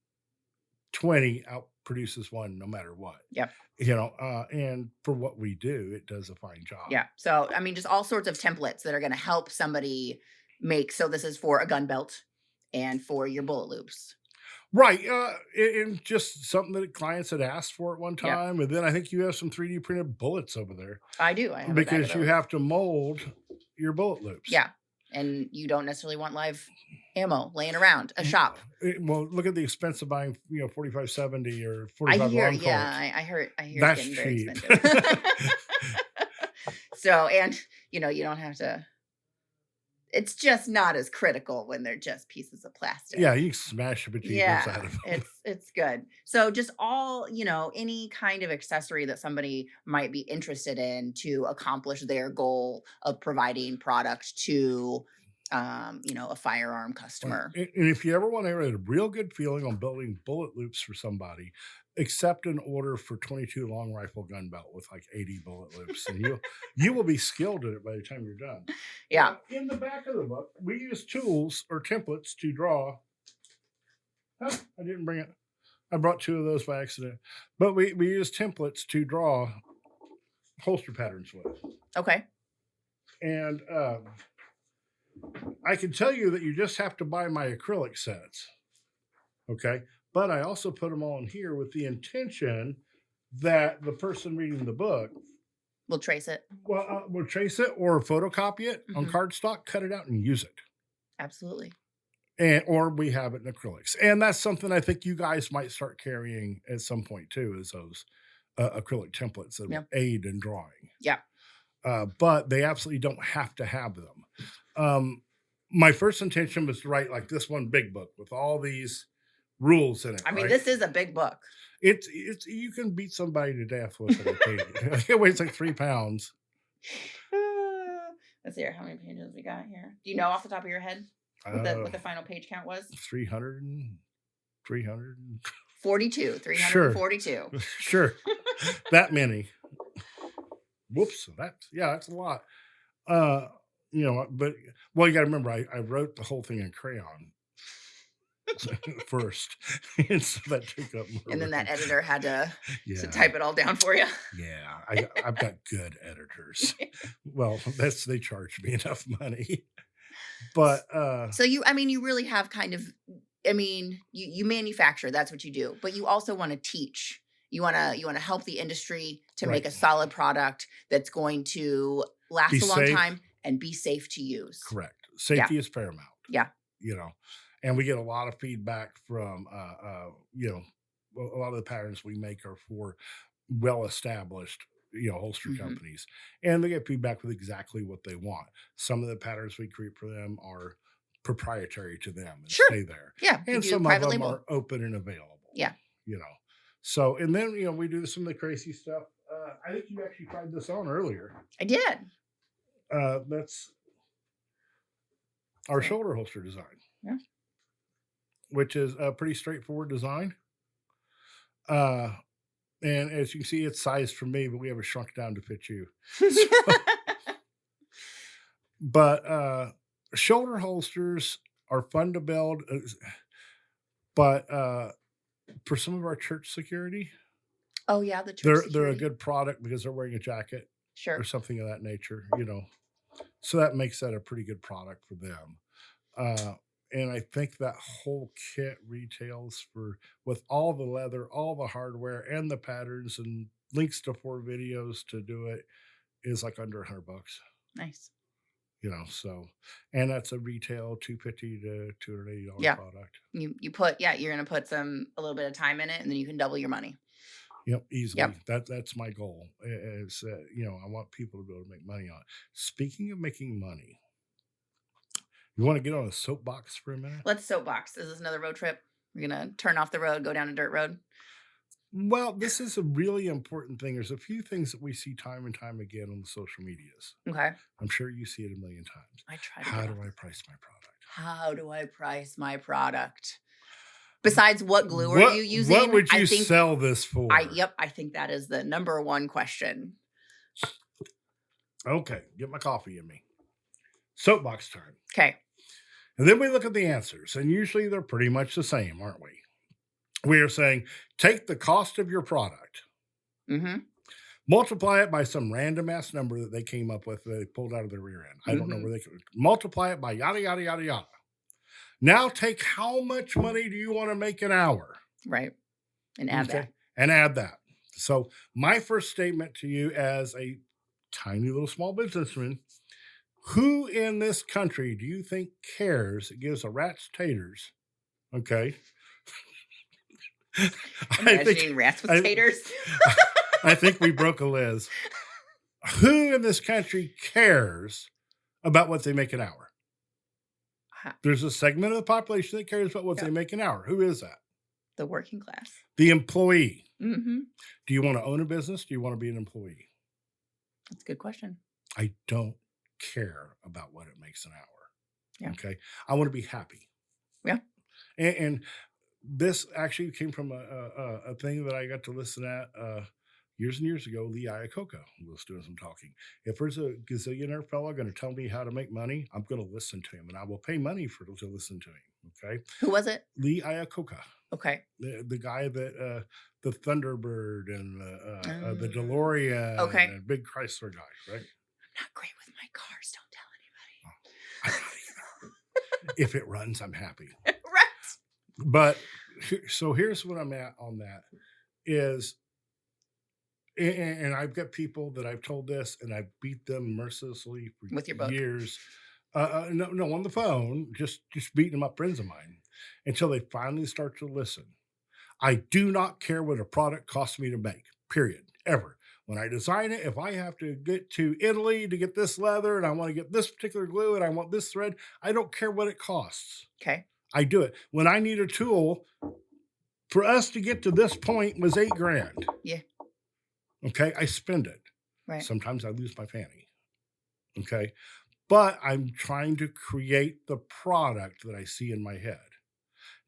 S2: 20 outproduces one no matter what.
S1: Yep.
S2: And for what we do, it does a fine job.
S1: Yeah. So, I mean, just all sorts of templates that are going to help somebody make. So this is for a gun belt and for your bullet loops.
S2: Right. And just something that clients had asked for at one time. Yep. And then I think you have some 3D printed bullets over there.
S1: I do. I have
S2: because you have to mold your bullet loops.
S1: Yeah. And you don't necessarily want live ammo laying around a shop.
S2: Well, look at the expense of buying, 4570 or 45 long Colt.
S1: Yeah, I hear
S2: that's
S1: it's getting
S2: cheap.
S1: Very expensive. So, and you don't have to. It's just not as critical when they're just pieces of plastic.
S2: Yeah, you can smash a bejeebers out of them.
S1: It's good. So just all, any kind of accessory that somebody might be interested in to accomplish their goal of providing product to, a firearm customer.
S2: And if you ever want to have a real good feeling on building bullet loops for somebody, accept an order for 22 long rifle gun belt with like 80 bullet loops, and you will be skilled at it by the time you're done.
S1: Yeah.
S2: In the back of the book, we use tools or templates to draw. Oh, I didn't bring it. I brought 2 of those by accident. But we use templates to draw holster patterns with.
S1: Okay.
S2: And I can tell you that you just have to buy my acrylic sets. Okay. But I also put them all in here with the intention that the person reading the book
S1: We'll trace it.
S2: We'll trace it or photocopy it on
S1: Mhm.
S2: cardstock, cut it out, and use it.
S1: Absolutely.
S2: And or we have it in acrylics, and that's something I think you guys might start carrying at some point too. Is those acrylic templates that
S1: Yeah.
S2: will aid in drawing,
S1: Yeah.
S2: but they absolutely don't have to have them. Um, my first intention was to write like this one big book with all these rules in it,
S1: I mean,
S2: right?
S1: this is a big book.
S2: It's you can beat somebody to death with it. I tell you. It weighs like 3 pounds.
S1: Let's see here. How many pages we got here? Do you know off the top of your head what the final page count was?
S2: 300, 300.
S1: 42,
S2: Sure,
S1: 342.
S2: sure, that many. Whoops, that's a lot. Uh, but well, you got to remember, I wrote the whole thing in crayon first, and so that took up more
S1: And then that
S2: room.
S1: editor had to
S2: Yeah,
S1: type it all down for you.
S2: yeah. I've got good editors. Well, they charge me enough money, but
S1: So you really have kind of, you manufacture, that's what you do, but you also want to teach. You want to help the industry to make
S2: right,
S1: a solid product that's going to
S2: be
S1: last a long
S2: safe.
S1: time and be safe to use.
S2: Correct.
S1: Yeah.
S2: Safety is paramount.
S1: Yeah.
S2: You know, and we get a lot of feedback from a lot of the patterns we make are for well established holster
S1: Hmm.
S2: companies, and they get feedback with exactly what they want. Some of the patterns we create for them are proprietary to them and
S1: Sure.
S2: stay there,
S1: Yeah. You
S2: and
S1: do
S2: some of
S1: private
S2: them
S1: label.
S2: are open and available.
S1: Yeah.
S2: you know so and then we do some of the crazy stuff. I think you actually tried this on earlier.
S1: I did.
S2: That's our
S1: So,
S2: shoulder holster design,
S1: yeah.
S2: which is a pretty straightforward design. Uh, and as you can see, it's sized for me, but we have it shrunk down to fit you. But shoulder holsters are fun to build, but for some of our church security,
S1: Oh yeah, the church
S2: they're a
S1: security.
S2: good product because they're wearing a jacket or
S1: Sure.
S2: something of that nature. So that makes that a pretty good product for them. Uh, and I think that whole kit retails for with all the leather, all the hardware, and the patterns, and links to 4 videos to do it is like under $100.
S1: Nice.
S2: So and that's a retail 250 to $280
S1: Yeah.
S2: product.
S1: You're gonna put a little bit of time in it, and then you can double your money.
S2: Yep, easily.
S1: Yep.
S2: That's my goal. Is I want people to be able to make money on it. Speaking of making money, you want to get on a soapbox for a minute?
S1: Let's soapbox. Is this another road trip? We're gonna turn off the road, go down a dirt road.
S2: Well, this is a really important thing. There's a few things that we see time and time again on the social medias.
S1: Okay.
S2: I'm sure you see it a million times.
S1: I try to
S2: How
S1: get
S2: do
S1: off.
S2: I price my product?
S1: How do I price my product? Besides, what glue are you
S2: What
S1: using?
S2: would
S1: I
S2: you
S1: think
S2: sell this for?
S1: I think that is the number one question.
S2: Okay, get my coffee in me. Soapbox time.
S1: Okay.
S2: And then we look at the answers, and usually they're pretty much the same, aren't we? We are saying take the cost of your product,
S1: Mm-hmm.
S2: multiply it by some random ass number that they came up with, they pulled out of their rear end. I don't know
S1: Mm-hmm.
S2: where they could multiply it by yada, yada, yada, yada. Now take how much money do you want to make an hour?
S1: Right. And add that.
S2: And add that. So, my first statement to you as a tiny little small businessman, who in this country do you think cares? It gives a rat's taters. Okay.
S1: Imagining rats with taters.
S2: I think we broke a Liz. Who in this country cares about what they make an hour? There's a segment of the population that cares about what they make an hour. Who is that?
S1: The working class.
S2: The employee.
S1: Mm-hmm.
S2: Do you want to own a business? Do you want to be an employee?
S1: That's a good question.
S2: I don't care about what it makes an hour.
S1: Yeah.
S2: Okay. I want to be happy.
S1: Yeah.
S2: And this actually came from a thing that I got to listen at years and years ago. Lee Iacocca was doing some talking. If there's a gazillionaire fellow going to tell me how to make money, I'm going to listen to him, and I will pay money to listen to him. Okay.
S1: Who was it?
S2: Lee Iacocca.
S1: Okay.
S2: The guy that the Thunderbird and the DeLorean,
S1: okay,
S2: and big Chrysler guy, right?
S1: I'm not great with my cars. Don't tell anybody.
S2: I'm not either. If it runs, I'm happy.
S1: Right.
S2: But so here's what I'm at on that is and I've got people that I've told this, and I've beat them mercilessly for
S1: with your book.
S2: years. No, no, on the phone, just beating them up, friends of mine, until they finally start to listen. I do not care what a product costs me to make, period, ever. When I design it, if I have to get to Italy to get this leather and I want to get this particular glue and I want this thread, I don't care what it costs.
S1: Okay.
S2: I do it. When I need a tool, for us to get to this point was 8 grand.
S1: Yeah.
S2: Okay. I spend it.
S1: Right.
S2: Sometimes I lose my fanny. Okay. But I'm trying to create the product that I see in my head.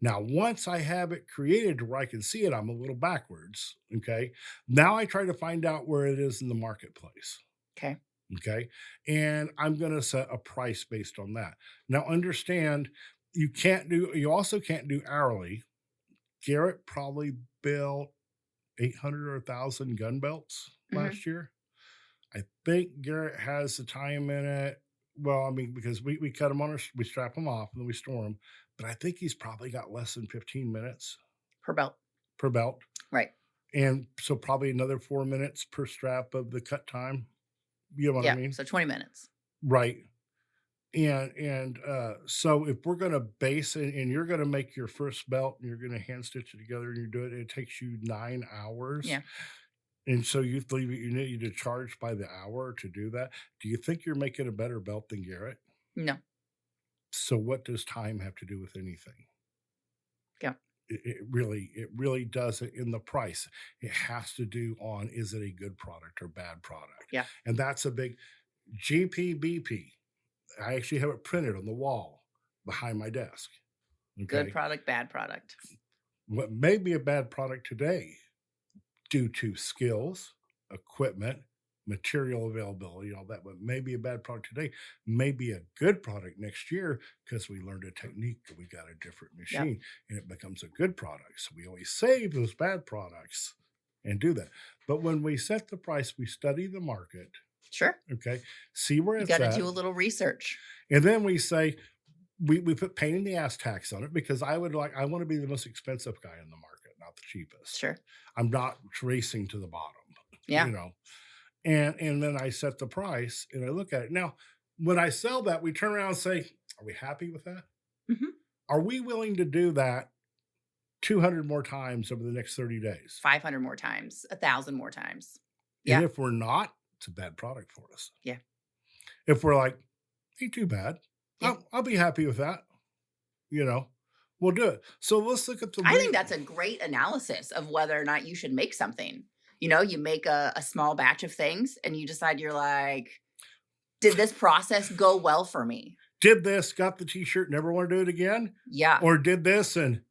S2: Now, once I have it created to where I can see it, I'm a little backwards. Okay. Now I try to find out where it is in the marketplace.
S1: Okay.
S2: Okay. And I'm going to set a price based on that. Now, understand you also can't do hourly. Garrett probably built 800 or 1,000 gun belts
S1: Hmm.
S2: last year. I think Garrett has the time in it. Well, I mean, because we cut them on, we strap them off and then we store them. But I think he's probably got less than 15 minutes
S1: Per belt.
S2: per belt.
S1: Right.
S2: And so probably another 4 minutes per strap of the cut time. You know what I
S1: Yeah.
S2: mean?
S1: So 20 minutes.
S2: Right. And so if we're going to base it and you're going to make your first belt and you're going to hand stitch it together and you do it, it takes you 9 hours.
S1: Yeah.
S2: And so you need to charge by the hour to do that. Do you think you're making a better belt than Garrett?
S1: No.
S2: So what does time have to do with anything?
S1: Yeah.
S2: It really doesn't in the price. It has to do on, is it a good product or bad product?
S1: Yeah.
S2: And that's a big GPBP. I actually have it printed on the wall behind my desk.
S1: Good
S2: Okay.
S1: product, bad product.
S2: What may be a bad product today due to skills, equipment, material availability, all that, but maybe a bad product today, may be a good product next year because we learned a technique and we got a different
S1: Yep.
S2: machine and it becomes a good product. So we always save those bad products and do that. But when we set the price, we study the market,
S1: Sure.
S2: okay, see where
S1: You
S2: it's
S1: got to
S2: at,
S1: do a little research.
S2: and then we say, we put pain in the ass tax on it because I want to be the most expensive guy in the market, not the cheapest.
S1: Sure.
S2: I'm not racing to the bottom,
S1: Yeah.
S2: you know. And then I set the price and I look at it. Now, when I sell that, we turn around and say, are we happy with that?
S1: Hmm.
S2: Are we willing to do that 200 more times over the next 30 days?
S1: 500 more times, 1,000 more times.
S2: And
S1: Yeah.
S2: if we're not, it's a bad product for us.
S1: Yeah.
S2: If we're like, ain't too bad,
S1: Yeah.
S2: I'll be happy with that. You know, we'll do it. So let's look at the.
S1: I think that's a great analysis of whether or not you should make something. You know, you make a small batch of things and you decide you're like, did this process go well for me?
S2: Did this, got the t-shirt, never want to do it again?
S1: Yeah.
S2: Or did this and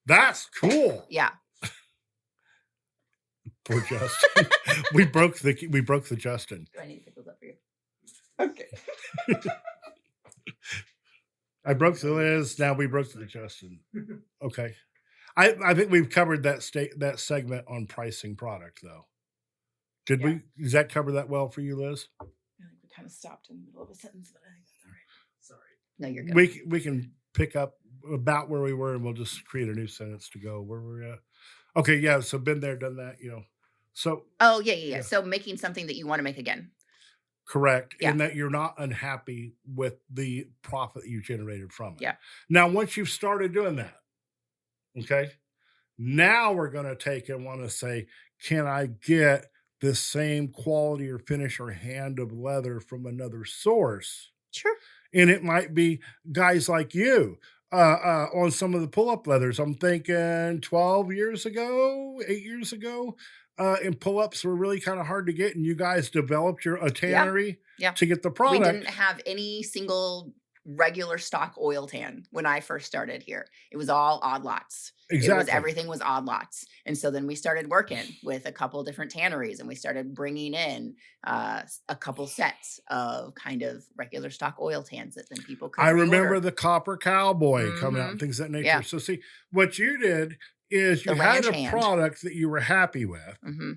S2: that's cool.
S1: Yeah.
S2: Poor Justin. we broke the Justin.
S1: Do I need to pick those up for you? Okay.
S2: I broke the Liz, now we broke the Justin. Okay. I think we've covered that segment on pricing product though. Did
S1: Yeah.
S2: does that cover that well for you, Liz?
S1: I think we kind of stopped in the middle of a sentence, but I think that's all right.
S2: Sorry.
S1: No, you're good.
S2: We can pick up about where we were and we'll just create a new sentence to go where we're at. Okay, yeah. So been there, done that, you know. So
S1: Oh, yeah, yeah, yeah.
S2: Yeah.
S1: So making something that you want to make again.
S2: correct.
S1: Yeah.
S2: In that you're not unhappy with the profit you generated from it.
S1: Yeah.
S2: Now, once you've started doing that, okay, now we're going to take and want to say, can I get the same quality or finish or hand of leather from another source?
S1: Sure.
S2: And it might be guys like you on some of the pull-up leathers. I'm thinking 12 years ago, 8 years ago, and pull-ups were really kind of hard to get, and you guys developed a tannery
S1: Yeah.
S2: to get the
S1: We
S2: product.
S1: didn't have any single regular stock oil tan when I first started here. It was all odd lots.
S2: Exactly.
S1: Everything was odd lots. And so then we started working with a couple different tanneries and we started bringing in a couple sets of kind of regular stock oil tans that then people could
S2: I remember
S1: reorder.
S2: the Copper Cowboy coming out
S1: Mhm.
S2: and things of that nature.
S1: Yeah.
S2: So see, what you did is you
S1: The
S2: had
S1: ranch
S2: a
S1: hand.
S2: product that you were happy with,
S1: Hmm.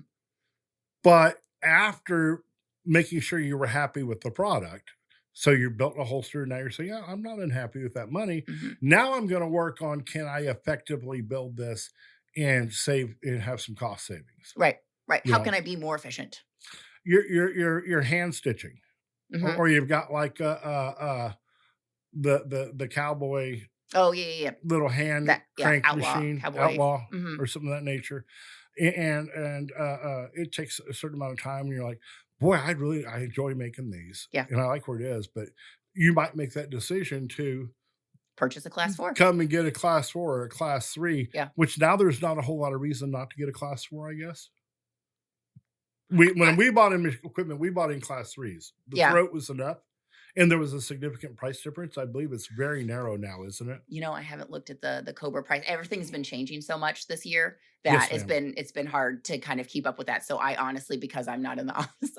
S2: but after making sure you were happy with the product, so you built a holster. Now you're saying, yeah, I'm not unhappy with that money.
S1: Hmm.
S2: Now I'm going to work on, can I effectively build this and save and have some cost savings?
S1: Right. Right.
S2: you
S1: How
S2: know,
S1: can I be more efficient?
S2: you're hand stitching,
S1: Mhm.
S2: or you've got like the cowboy
S1: Oh, yeah, yeah, yeah.
S2: little hand
S1: That yeah,
S2: crank
S1: outlaw,
S2: machine,
S1: cowboy.
S2: outlaw
S1: Mhm.
S2: or something of that nature, and it takes a certain amount of time, and you're like, boy, I enjoy making these,
S1: Yeah.
S2: and I like where it is, but you might make that decision to
S1: Purchase a class 4.
S2: come and get a class 4 or a class 3,
S1: Yeah.
S2: which now there's not a whole lot of reason not to get a class 4, I guess. When
S1: I
S2: we bought in equipment, we bought in class 3s. The
S1: yeah.
S2: throat was enough, and there was a significant price difference. I believe it's very narrow now, isn't it?
S1: I haven't looked at the Cobra price. Everything's been changing so much this year that
S2: Yes, ma'am.
S1: it's been hard to kind of keep up with that. So I honestly, because I'm not in the office,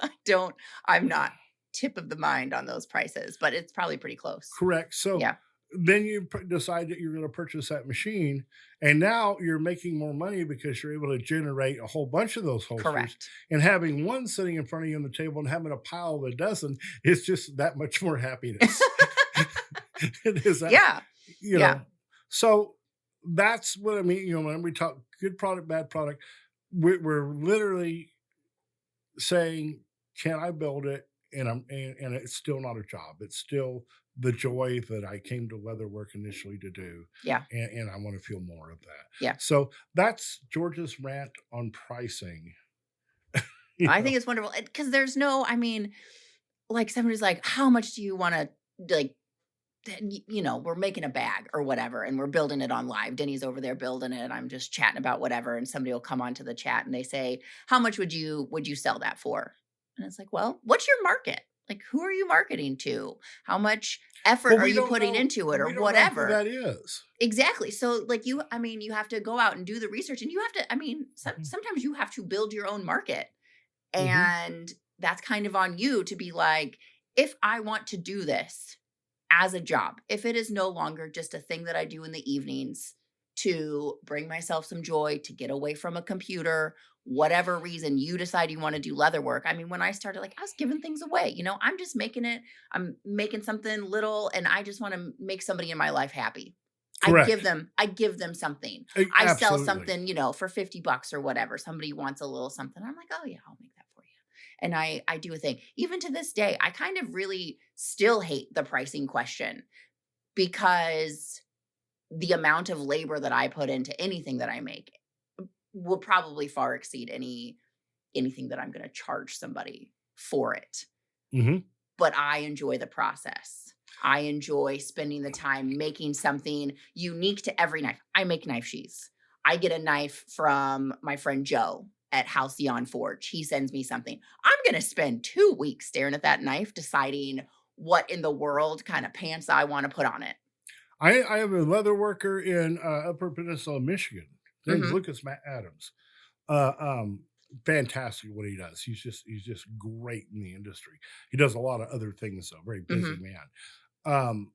S1: I'm not tip of the mind on those prices, but it's probably pretty close.
S2: Correct. So
S1: Yeah.
S2: then you decide that you're going to purchase that machine, and now you're making more money because you're able to generate a whole bunch of those holsters.
S1: Correct.
S2: And having one sitting in front of you on the table and having a pile of a dozen is just that much more happiness. It is that,
S1: Yeah.
S2: you
S1: Yeah.
S2: know. So that's what I mean. When we talk good product, bad product, we're literally saying, "Can I build it?" And it's still not a job. It's still the joy that I came to leatherwork initially to do,
S1: Yeah.
S2: and I want to feel more of that.
S1: Yeah.
S2: So that's George's rant on pricing. You
S1: I
S2: know,
S1: think it's wonderful because there's no, like somebody's like, how much do you want to like we're making a bag or whatever and we're building it on live. Denny's over there building it. I'm just chatting about whatever. And somebody will come onto the chat and they say, how much would you sell that for? And it's like, well, what's your market? Like, who are you marketing to? How much effort
S2: but
S1: are you putting into it or
S2: we don't know who
S1: whatever?
S2: that is.
S1: Exactly. So like you have to go out and do the research and you have to,
S2: Mhm,
S1: sometimes you have to build your own market.
S2: mhm.
S1: And that's kind of on you to be like, if I want to do this as a job, if it is no longer just a thing that I do in the evenings to bring myself some joy, to get away from a computer, whatever reason you decide you want to do leather work. I mean, when I started, like, I was giving things away, I'm just making it, I'm making something little, and I just want to make somebody in my life happy.
S2: Correct.
S1: I give them something. I sell
S2: Absolutely.
S1: something, for 50 bucks or whatever. Somebody wants a little something. I'm like, oh yeah, I'll make that for you. And I do a thing. Even to this day, I kind of really still hate the pricing question because the amount of labor that I put into anything that I make will probably far exceed anything that I'm going to charge somebody for it.
S2: Hmm.
S1: But I enjoy the process. I enjoy spending the time making something unique to every knife. I make knife sheaths. I get a knife from my friend Joe at Halcyon Forge. He sends me something. I'm going to spend 2 weeks staring at that knife, deciding what in the world kind of pants I want to put on it.
S2: I have a leather worker in Upper Peninsula, Michigan. His name's
S1: Hmm.
S2: Lucas Adams. Uh, um, Fantastic what he does. He's just great in the industry. He does a lot of other things though. Very busy
S1: Hmm.
S2: man. Um,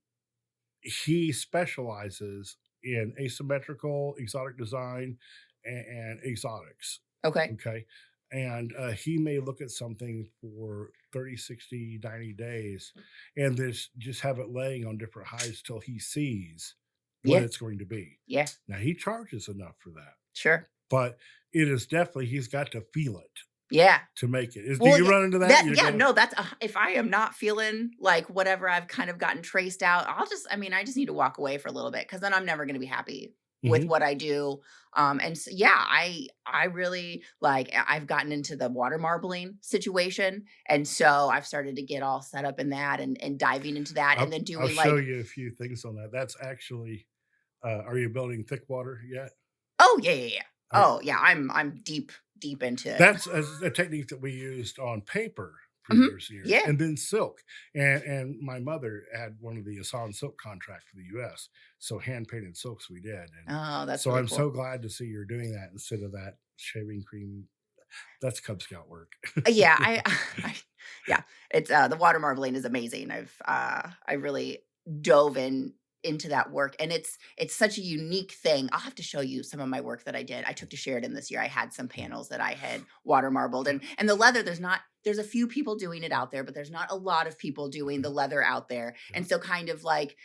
S2: he specializes in asymmetrical exotic design and exotics.
S1: Okay.
S2: Okay. And he may look at something for 30, 60, 90 days and just have it laying on different hides till he sees what
S1: Yeah.
S2: it's going to be.
S1: Yeah.
S2: Now he charges enough for that,
S1: Sure.
S2: but it is definitely, he's got to feel it
S1: Yeah.
S2: to make it. Do
S1: Well,
S2: you
S1: yeah,
S2: run into that? You
S1: yeah,
S2: go,
S1: no, that's if I am not feeling like whatever I've kind of gotten traced out, I just need to walk away for a little bit because then I'm never going to be happy with
S2: mhm.
S1: what I do. And so, yeah, I really like I've gotten into the water marbling situation, and so I've started to get all set up in that and diving into that, and then
S2: I'll
S1: doing
S2: show
S1: like,
S2: you a few things on that. That's actually, are you building thick water yet?
S1: oh yeah, yeah, yeah,
S2: Are,
S1: oh yeah, I'm deep into it.
S2: That's a technique that we used on paper for
S1: Mhm.
S2: years and years,
S1: Yeah.
S2: and then silk. And my mother had one of the Asan silk contract for the U.S., so hand painted silks we did. And
S1: Oh, that's
S2: so
S1: really
S2: I'm
S1: cool.
S2: so glad to see you're doing that instead of that shaving cream. That's Cub Scout work.
S1: Yeah,
S2: You know?
S1: I yeah, it's, the water marbling is amazing. I really dove into that work. And it's such a unique thing. I'll have to show you some of my work that I did. I took to Sheridan this year. I had some panels that I had water marbled, and the leather, there's a few people doing it out there, but there's not a lot of people doing the leather out there.
S2: Yeah.
S1: And so kind of like,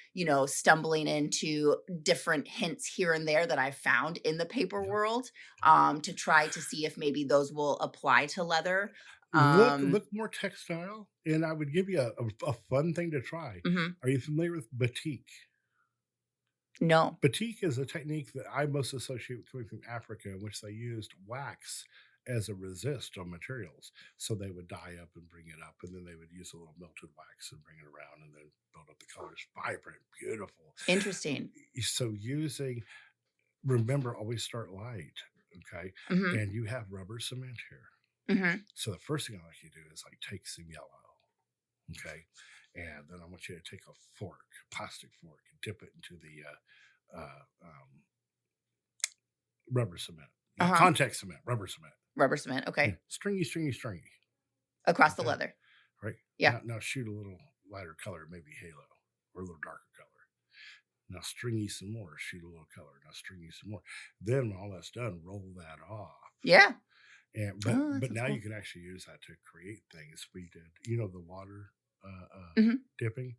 S1: stumbling into different hints here and there that I found in the paper
S2: Yeah.
S1: world, to try to see if maybe those will apply to leather.
S2: Look more textile, and I would give you a fun thing to try.
S1: Mhm.
S2: Are you familiar with batik?
S1: No.
S2: Batik is a technique that I most associate with coming from Africa, in which they used wax as a resist on materials. So they would dye up and bring it up, and then they would use a little melted wax and bring it around and then build up the colors. Vibrant, beautiful.
S1: Interesting.
S2: So remember, always start light, okay?
S1: Mhm.
S2: And you have rubber cement here.
S1: Mhm.
S2: So the first thing I like you to do is like take some yellow, okay? And then I want you to take a fork, plastic fork, and dip it into the rubber cement,
S1: Uh-huh.
S2: contact cement, rubber cement.
S1: Rubber cement.
S2: Yeah.
S1: Okay.
S2: Stringy, stringy, stringy.
S1: Across the
S2: Okay.
S1: leather.
S2: Right?
S1: Yeah.
S2: Now shoot a little lighter color, maybe halo, or a little darker color. Now stringy some more, shoot a little color. Now stringy some more. Then when all that's done, roll that off.
S1: Yeah.
S2: And
S1: Oh, that
S2: but
S1: sounds
S2: now
S1: cool.
S2: you can actually use that to create things. We did, the water
S1: Mhm.
S2: dipping.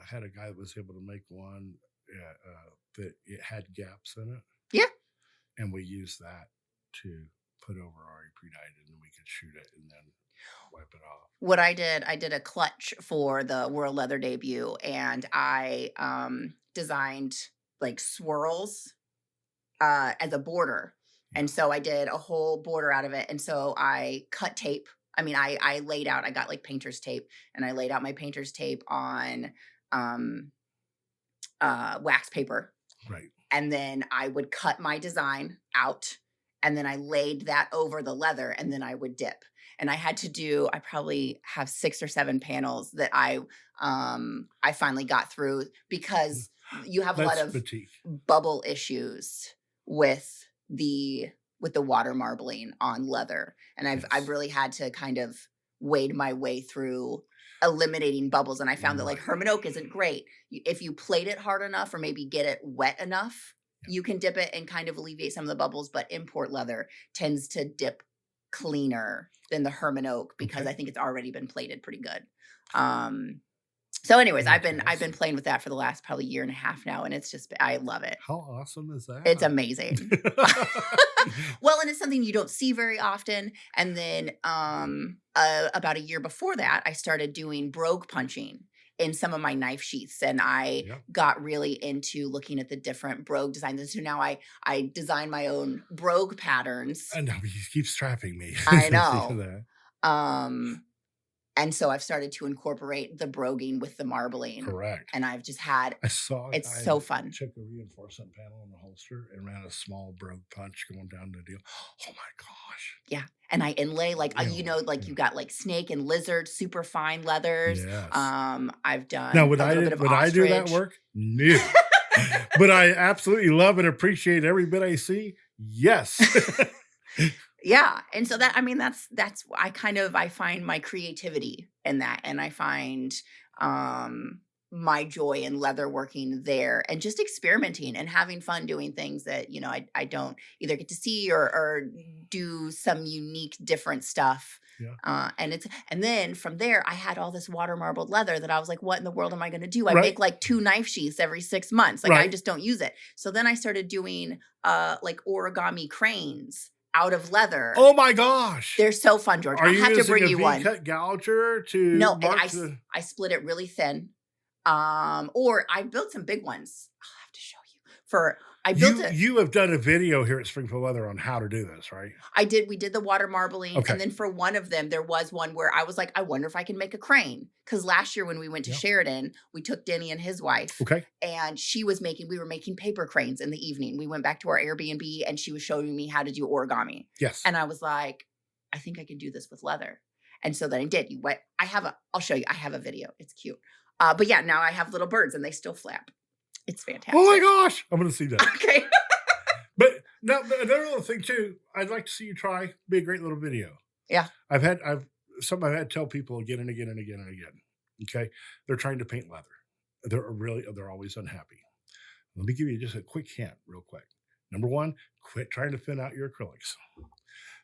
S2: Had a guy that was able to make one that it had gaps in it,
S1: Yeah.
S2: and we used that to put over our pre-dyed, and then we could shoot it and then wipe it off.
S1: What I did a clutch for the World Leather debut, and I designed like swirls as a border.
S2: Yeah.
S1: And so I did a whole border out of it. And so I cut tape. I mean, I laid out, I got like painter's tape, and I laid out my painter's tape on um, wax paper.
S2: Right.
S1: And then I would cut my design out, and then I laid that over the leather, and then I would dip. And I probably have 6 or 7 panels that I finally got through, because you have a lot
S2: That's
S1: of
S2: batik.
S1: bubble issues with the water marbling on leather. And I've
S2: Yes.
S1: really had to kind of wade my way through eliminating bubbles. And I found that like
S2: Right.
S1: Herman oak isn't great. If you plate it hard enough or maybe get it wet enough,
S2: Yeah.
S1: you can dip it and kind of alleviate some of the bubbles. But import leather tends to dip cleaner than the Herman oak, because
S2: Okay.
S1: I think it's already been plated pretty good. So anyways, I've been
S2: Fantastic.
S1: playing with that for the last probably year and a half now, and it's just, I love it.
S2: How awesome is that?
S1: It's amazing. Well, and it's something you don't see very often. And then about a year before that, I started doing brogue punching in some of my knife sheaths, and I
S2: Yeah.
S1: got really into looking at the different brogue designs. And so now I design my own brogue patterns.
S2: I know, he keeps trapping me.
S1: I
S2: Thinking
S1: know.
S2: that.
S1: And so I've started to incorporate the broguing with the marbling,
S2: Correct.
S1: and I've just had,
S2: I saw a
S1: it's
S2: guy
S1: so
S2: that
S1: fun.
S2: took a reinforcement panel on the holster and ran a small brogue punch going down the deal. Oh my gosh.
S1: Yeah. And I inlay like,
S2: Yeah.
S1: like you got like snake and lizard, super fine leathers.
S2: Yes.
S1: I've
S2: Now,
S1: done
S2: would
S1: a little bit of
S2: I do that
S1: ostrich.
S2: work? No. But I absolutely love and appreciate every bit I see. Yes.
S1: Yeah. And so that's I find my creativity in that, and I find my joy in leather working there, and just experimenting and having fun doing things that, I don't either get to see or do some unique different stuff.
S2: Yeah.
S1: And then from there, I had all this water marbled leather that I was like, what in the world am I going to do? I
S2: Right.
S1: make like 2 knife sheaths every 6 months. Like I
S2: Right.
S1: just don't use it. So then I started doing like origami cranes out of leather.
S2: Oh my gosh.
S1: They're so fun, George.
S2: Are
S1: I'll
S2: you
S1: have to
S2: using
S1: bring
S2: a
S1: you one.
S2: V-cut gouger to
S1: No, and
S2: mark
S1: I split it really thin. Or I built some big ones. I'll have to show you.
S2: You have done a video here at Springfield Leather on how to do this, right?
S1: We did the water marbling.
S2: Okay.
S1: And then for one of them, there was one where I was like, I wonder if I can make a crane. Because last year when we went to
S2: Yeah.
S1: Sheridan, we took Denny and his wife.
S2: Okay.
S1: And we were making paper cranes in the evening. We went back to our Airbnb, and she was showing me how to do origami.
S2: Yes.
S1: And I was like, I think I can do this with leather. And so then I did. I'll show you. I have a video. It's cute. But yeah, now I have little birds, and they still flap. It's fantastic.
S2: Oh my gosh. I'm going to see that.
S1: Okay.
S2: But another little thing too, I'd like to see you try. Be a great little video.
S1: Yeah.
S2: I've had to tell people again and again and again and again. Okay. They're trying to paint leather. they're always unhappy. Let me give you just a quick hint, real quick. Number one, quit trying to thin out your acrylics.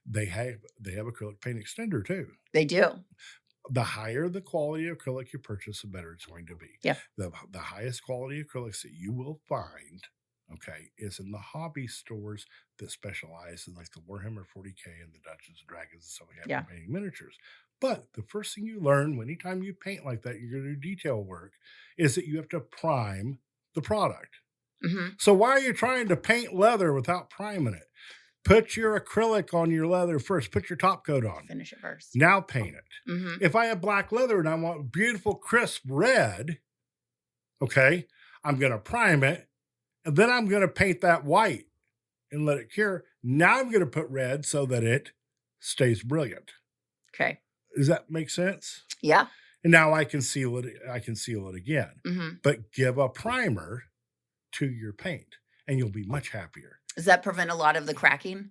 S2: They have acrylic paint extender too.
S1: They do.
S2: The higher the quality of acrylic you purchase, the better it's going to be.
S1: Yeah.
S2: The highest quality acrylics that you will find, okay, is in the hobby stores that specialize in like the Warhammer 40K and the Dungeons and Dragons and stuff like that
S1: Yeah.
S2: for painting miniatures. But the first thing you learn anytime you paint like that, you're going to do detail work, is that you have to prime the product.
S1: Hmm.
S2: So why are you trying to paint leather without priming it? Put your acrylic on your leather first. Put your top coat on.
S1: Finish it first.
S2: Now paint it.
S1: Hmm.
S2: If I have black leather and I want beautiful, crisp red, okay, I'm going to prime it. And then I'm going to paint that white and let it cure. Now I'm going to put red so that it stays brilliant.
S1: Okay.
S2: Does that make sense?
S1: Yeah.
S2: And now I can seal it. I can seal it again.
S1: Hmm.
S2: But give a primer to your paint and you'll be much happier.
S1: Does that prevent a lot of the cracking?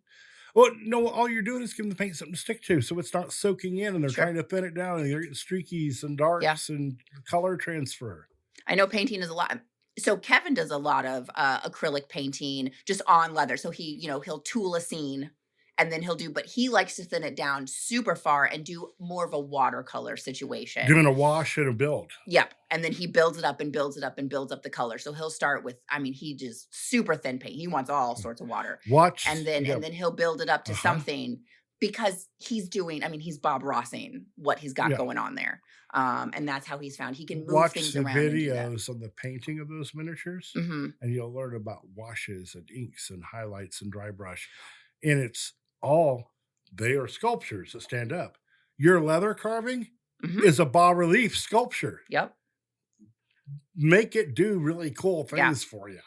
S2: Well, no, all you're doing is giving the paint something to stick to, so it's not soaking in, and they're
S1: Sure.
S2: trying to thin it down, and they're getting streakies and darks and color transfer.
S1: I know painting is a lot. So Kevin does a lot of acrylic painting just on leather. So he'll tool a scene and then but he likes to thin it down super far and do more of a watercolor situation.
S2: Doing a wash and a build.
S1: Yep. And then he builds it up and builds it up and builds up the color. So he'll start with, he just super thin paint. He wants all sorts of water. And then he'll build it up to something because he's Bob Rossing what he's got going on there. And that's how he's found he can move things around.
S2: Watch the videos on the painting of those miniatures, and you'll learn about washes and inks and highlights and dry brush. And they are sculptures that stand up. Your leather carving is a bas relief sculpture.
S1: Yep.
S2: Make it do really cool things for you.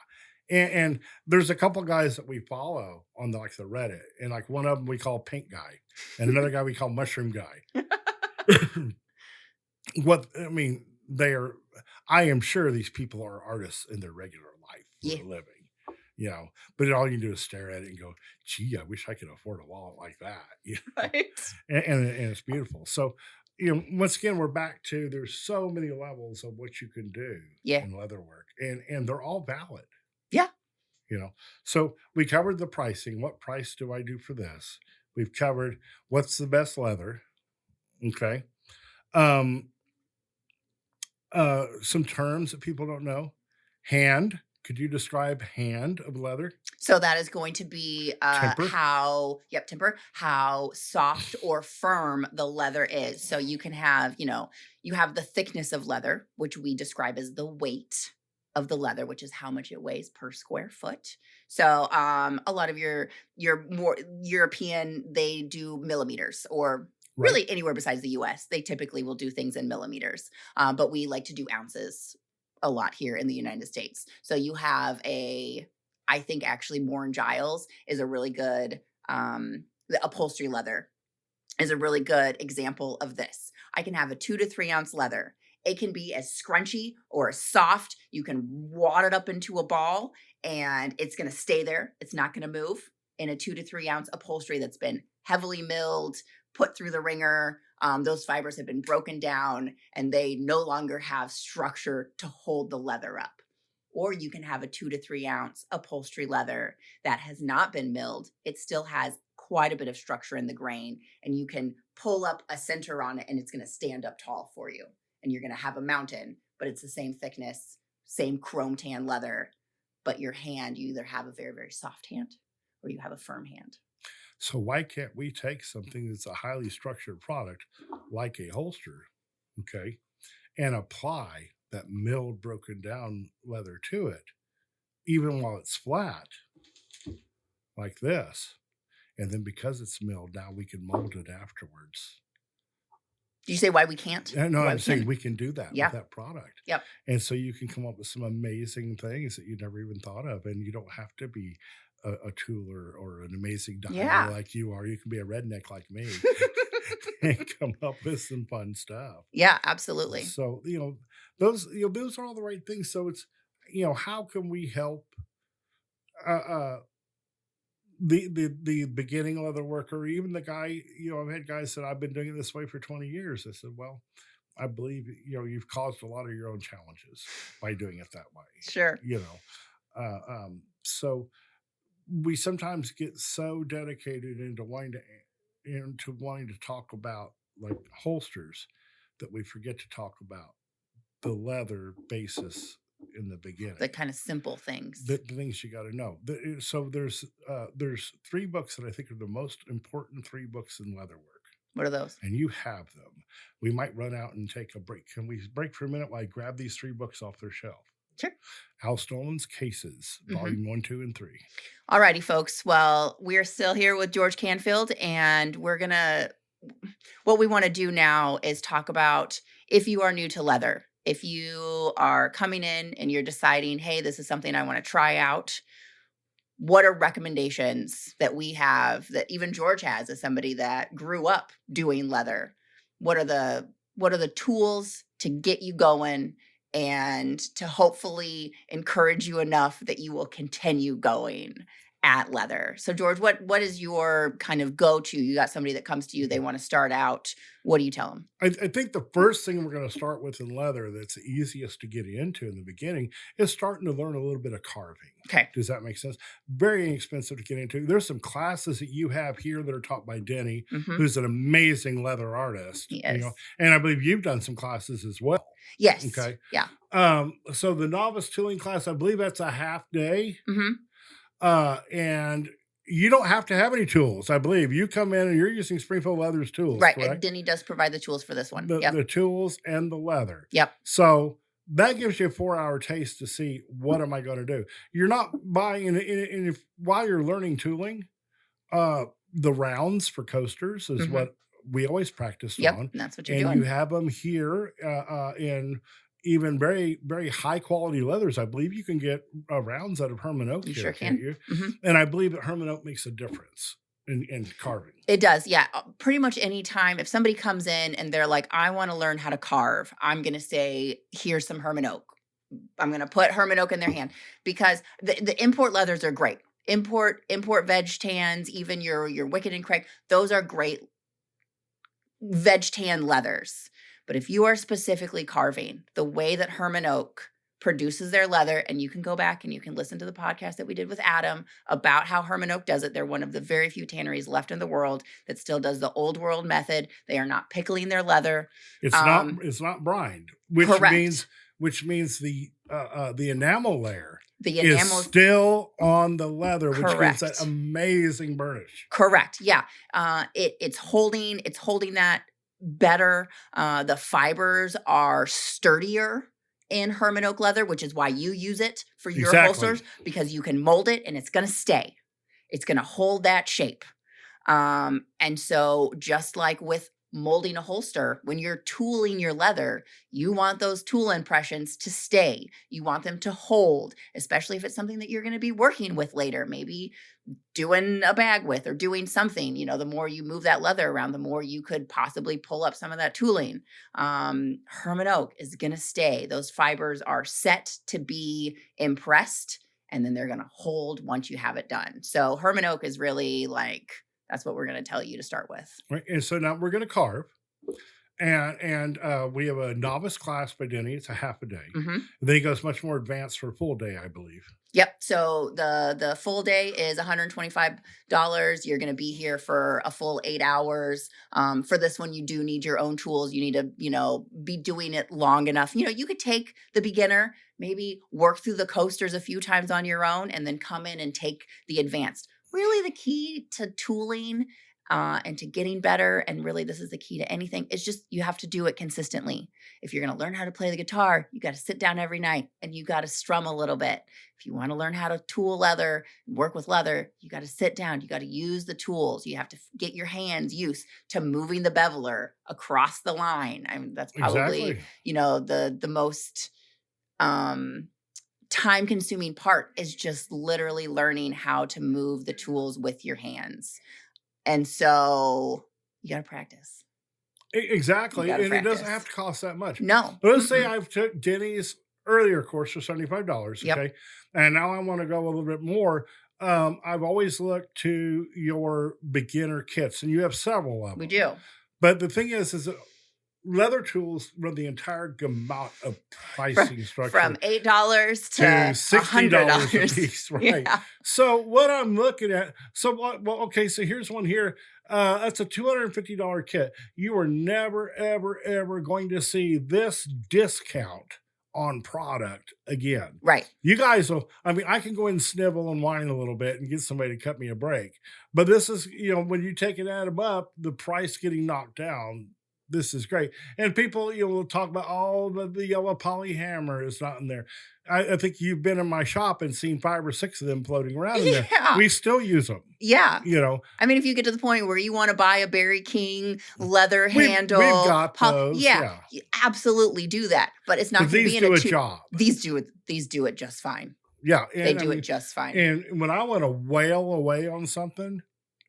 S2: And there's a couple guys that we follow on the Reddit, and like one of them we call Pink Guy, and another guy we call Mushroom Guy. I am sure these people are artists in their regular life for a living, but all you can do is stare at it and go, gee, I wish I could afford a wallet like that.
S1: Right.
S2: And it's beautiful. So, once again, we're back to there's so many levels of what you can do in leatherwork, and they're all valid.
S1: Yeah.
S2: So we covered the pricing. What price do I do for this? We've covered what's the best leather. Okay. Some terms that people don't know. Hand. Could you describe hand of leather?
S1: So that is going to be
S2: Temper?
S1: temper, how soft or firm the leather is. So you can have, you have the thickness of leather, which we describe as the weight of the leather, which is how much it weighs per square foot. So a lot of your more European, they do millimeters, or really anywhere besides the US, they typically will do things in millimeters. But we like to do ounces a lot here in the United States. So you have I think actually Warren Giles is a really good, the upholstery leather is a really good example of this. I can have a 2 to 3 ounce leather. It can be as scrunchy or as soft. You can wad it up into a ball and it's going to stay there. It's not going to move in a 2 to 3 ounce upholstery that's been heavily milled, put through the ringer. Those fibers have been broken down and they no longer have structure to hold the leather up. Or you can have a 2 to 3 ounce upholstery leather that has not been milled. It still has quite a bit of structure in the grain, and you can pull up a center on it and it's going to stand up tall for you. And you're going to have a mountain, but it's the same thickness, same chrome tan leather, but your hand, you either have a very, very soft hand or you have a firm hand.
S2: So why can't we take something that's a highly structured product like a holster, okay, and apply that milled, broken down leather to it, even while it's flat, like this, and then because it's milled, now we can mold it afterwards.
S1: Do you say why we can't?
S2: No, I'm saying we can do that with that product.
S1: Yep.
S2: And so you can come up with some amazing things that you never even thought of, and you don't have to be a tooler or an amazing dyer like you are. You can be a redneck like me and come up with some fun stuff.
S1: Yeah, absolutely.
S2: So, those are all the right things. So it's, how can we help the beginning leather worker, even the guy, I've had guys that I've been doing it this way for 20 years. I said, well, I believe you've caused a lot of your own challenges by doing it that way.
S1: Sure.
S2: You know, so we sometimes get so dedicated into wanting to talk about like holsters that we forget to talk about the leather basis in the
S1: The
S2: beginning.
S1: kind of simple things.
S2: The things you got to know. So there's three books that I think are the most important three books in leatherwork,
S1: What are those?
S2: and you have them. We might run out and take a break. Can we break for a minute while I grab these three books off their shelf?
S1: Sure.
S2: Al Stone's Cases,
S1: Hmm.
S2: Volume 1, 2, and 3.
S1: All righty, folks. Well, we're still here with George Canfield, and what we want to do now is talk about if you are new to leather, if you are coming in and you're deciding, hey, this is something I want to try out. What are recommendations that we have that even George has as somebody that grew up doing leather? What are the tools to get you going and to hopefully encourage you enough that you will continue going at leather? So George, what is your kind of go-to? You got somebody that comes to you, they want to start out. What do you tell them?
S2: I think the first thing we're going to start with in leather that's the easiest to get into in the beginning is starting to learn a little bit of carving.
S1: Okay.
S2: Does that make sense? Very inexpensive to get into. There's some classes that you have here that are taught by Denny,
S1: Hmm.
S2: who's an amazing leather artist.
S1: Yes.
S2: And I believe you've done some classes as well.
S1: Yes.
S2: Okay.
S1: Yeah.
S2: So the novice tooling class, I believe that's a half day.
S1: Hmm.
S2: And you don't have to have any tools. I believe you come in and you're using Springfield Leather's tools,
S1: Right.
S2: correct?
S1: And Denny does provide the tools for this one. Yep.
S2: The tools and the leather.
S1: Yep.
S2: So that gives you a 4-hour taste to see what am I going to do. You're not buying, and if while you're learning tooling, the rounds for coasters is
S1: Mhm.
S2: what we always practiced
S1: Yep.
S2: on,
S1: And that's what you're
S2: and
S1: doing.
S2: you have them here in even very very high quality leathers. I believe you can get rounds out of Herman Oak
S1: You
S2: here,
S1: sure
S2: can't
S1: can.
S2: you?
S1: Hmm.
S2: And I believe that Herman Oak makes a difference in carving.
S1: It does. Yeah. Pretty much any time if somebody comes in and they're like, I want to learn how to carve, I'm going to say, here's some Herman Oak. I'm going to put Herman Oak in their hand because the import leathers are great. Import veg tans, even your Wicked and Craig, those are great veg tan leathers. But if you are specifically carving, the way that Herman Oak produces their leather, and you can go back and you can listen to the podcast that we did with Adam about how Herman Oak does it. They're one of the very few tanneries left in the world that still does the old world method. They are not pickling their leather.
S2: It's not brined,
S1: Correct.
S2: which means the enamel layer
S1: The
S2: is
S1: enamel is
S2: still on the leather, which gives that
S1: correct.
S2: amazing burnish.
S1: Correct. Yeah. It's holding that better. The fibers are sturdier in Herman Oak leather, which is why you use it for your
S2: Exactly.
S1: holsters, because you can mold it and it's going to stay. It's going to hold that shape. And so just like with molding a holster, when you're tooling your leather, you want those tool impressions to stay. You want them to hold, especially if it's something that you're going to be working with later, maybe doing a bag with or doing something. The more you move that leather around, the more you could possibly pull up some of that tooling. Herman Oak is going to stay. Those fibers are set to be impressed, and then they're going to hold once you have it done. So Herman Oak is really like, that's what we're going to tell you to start with.
S2: Right. And so now we're going to carve. And we have a novice class by Denny. It's a half a day.
S1: Mm-hmm.
S2: Then he goes much more advanced for a full day, I believe.
S1: Yep. So the full day is $125. You're going to be here for a full 8 hours. For this one, you do need your own tools. You need to, be doing it long enough. You could take the beginner, maybe work through the coasters a few times on your own, and then come in and take the advanced. Really, the key to tooling and to getting better, and really this is the key to anything, is just you have to do it consistently. If you're going to learn how to play the guitar, you got to sit down every night and you got to strum a little bit. If you want to learn how to tool leather, work with leather, you got to sit down, you got to use the tools, you have to get your hands used to moving the beveler across the line. I mean, that's probably
S2: Exactly.
S1: the most time consuming part, is just literally learning how to move the tools with your hands. And so you got to practice.
S2: Exactly.
S1: You gotta
S2: And it doesn't
S1: practice.
S2: have to cost that much.
S1: No.
S2: Let's say
S1: Mm-mm.
S2: I've took Denny's earlier course for $75.
S1: Yep.
S2: Okay. And now I want to go a little bit more. I've always looked to your beginner kits, and you have several of them.
S1: We do.
S2: But the thing is that leather tools run the entire gamut of
S1: from
S2: pricing
S1: from
S2: structure
S1: $8
S2: to
S1: to
S2: $60 a
S1: $100.
S2: piece, right?
S1: Yeah.
S2: So what I'm looking at, so what? Well, okay, so here's one here. That's a $250 kit. You are never, ever, ever going to see this discount on product again.
S1: Right.
S2: You guys will. I mean, I can go and snivel and whine a little bit and get somebody to cut me a break, but this is, when you take it add them up, the price getting knocked down. This is great. And people, will talk about, oh, the yellow poly hammer is not in there. I think you've been in my shop and seen 5 or 6 of them floating around in there.
S1: Yeah.
S2: We still use them.
S1: Yeah.
S2: You know,
S1: I mean, if you get to the point where you want to buy a Berry King leather
S2: we've
S1: handle,
S2: got those,
S1: yeah,
S2: yeah.
S1: you absolutely do that. But it's not
S2: But
S1: going to
S2: these
S1: be in a
S2: do a
S1: two.
S2: job.
S1: These do it. These do it just fine.
S2: Yeah,
S1: They
S2: and I
S1: do it
S2: mean,
S1: just fine.
S2: and when I want to wail away on something,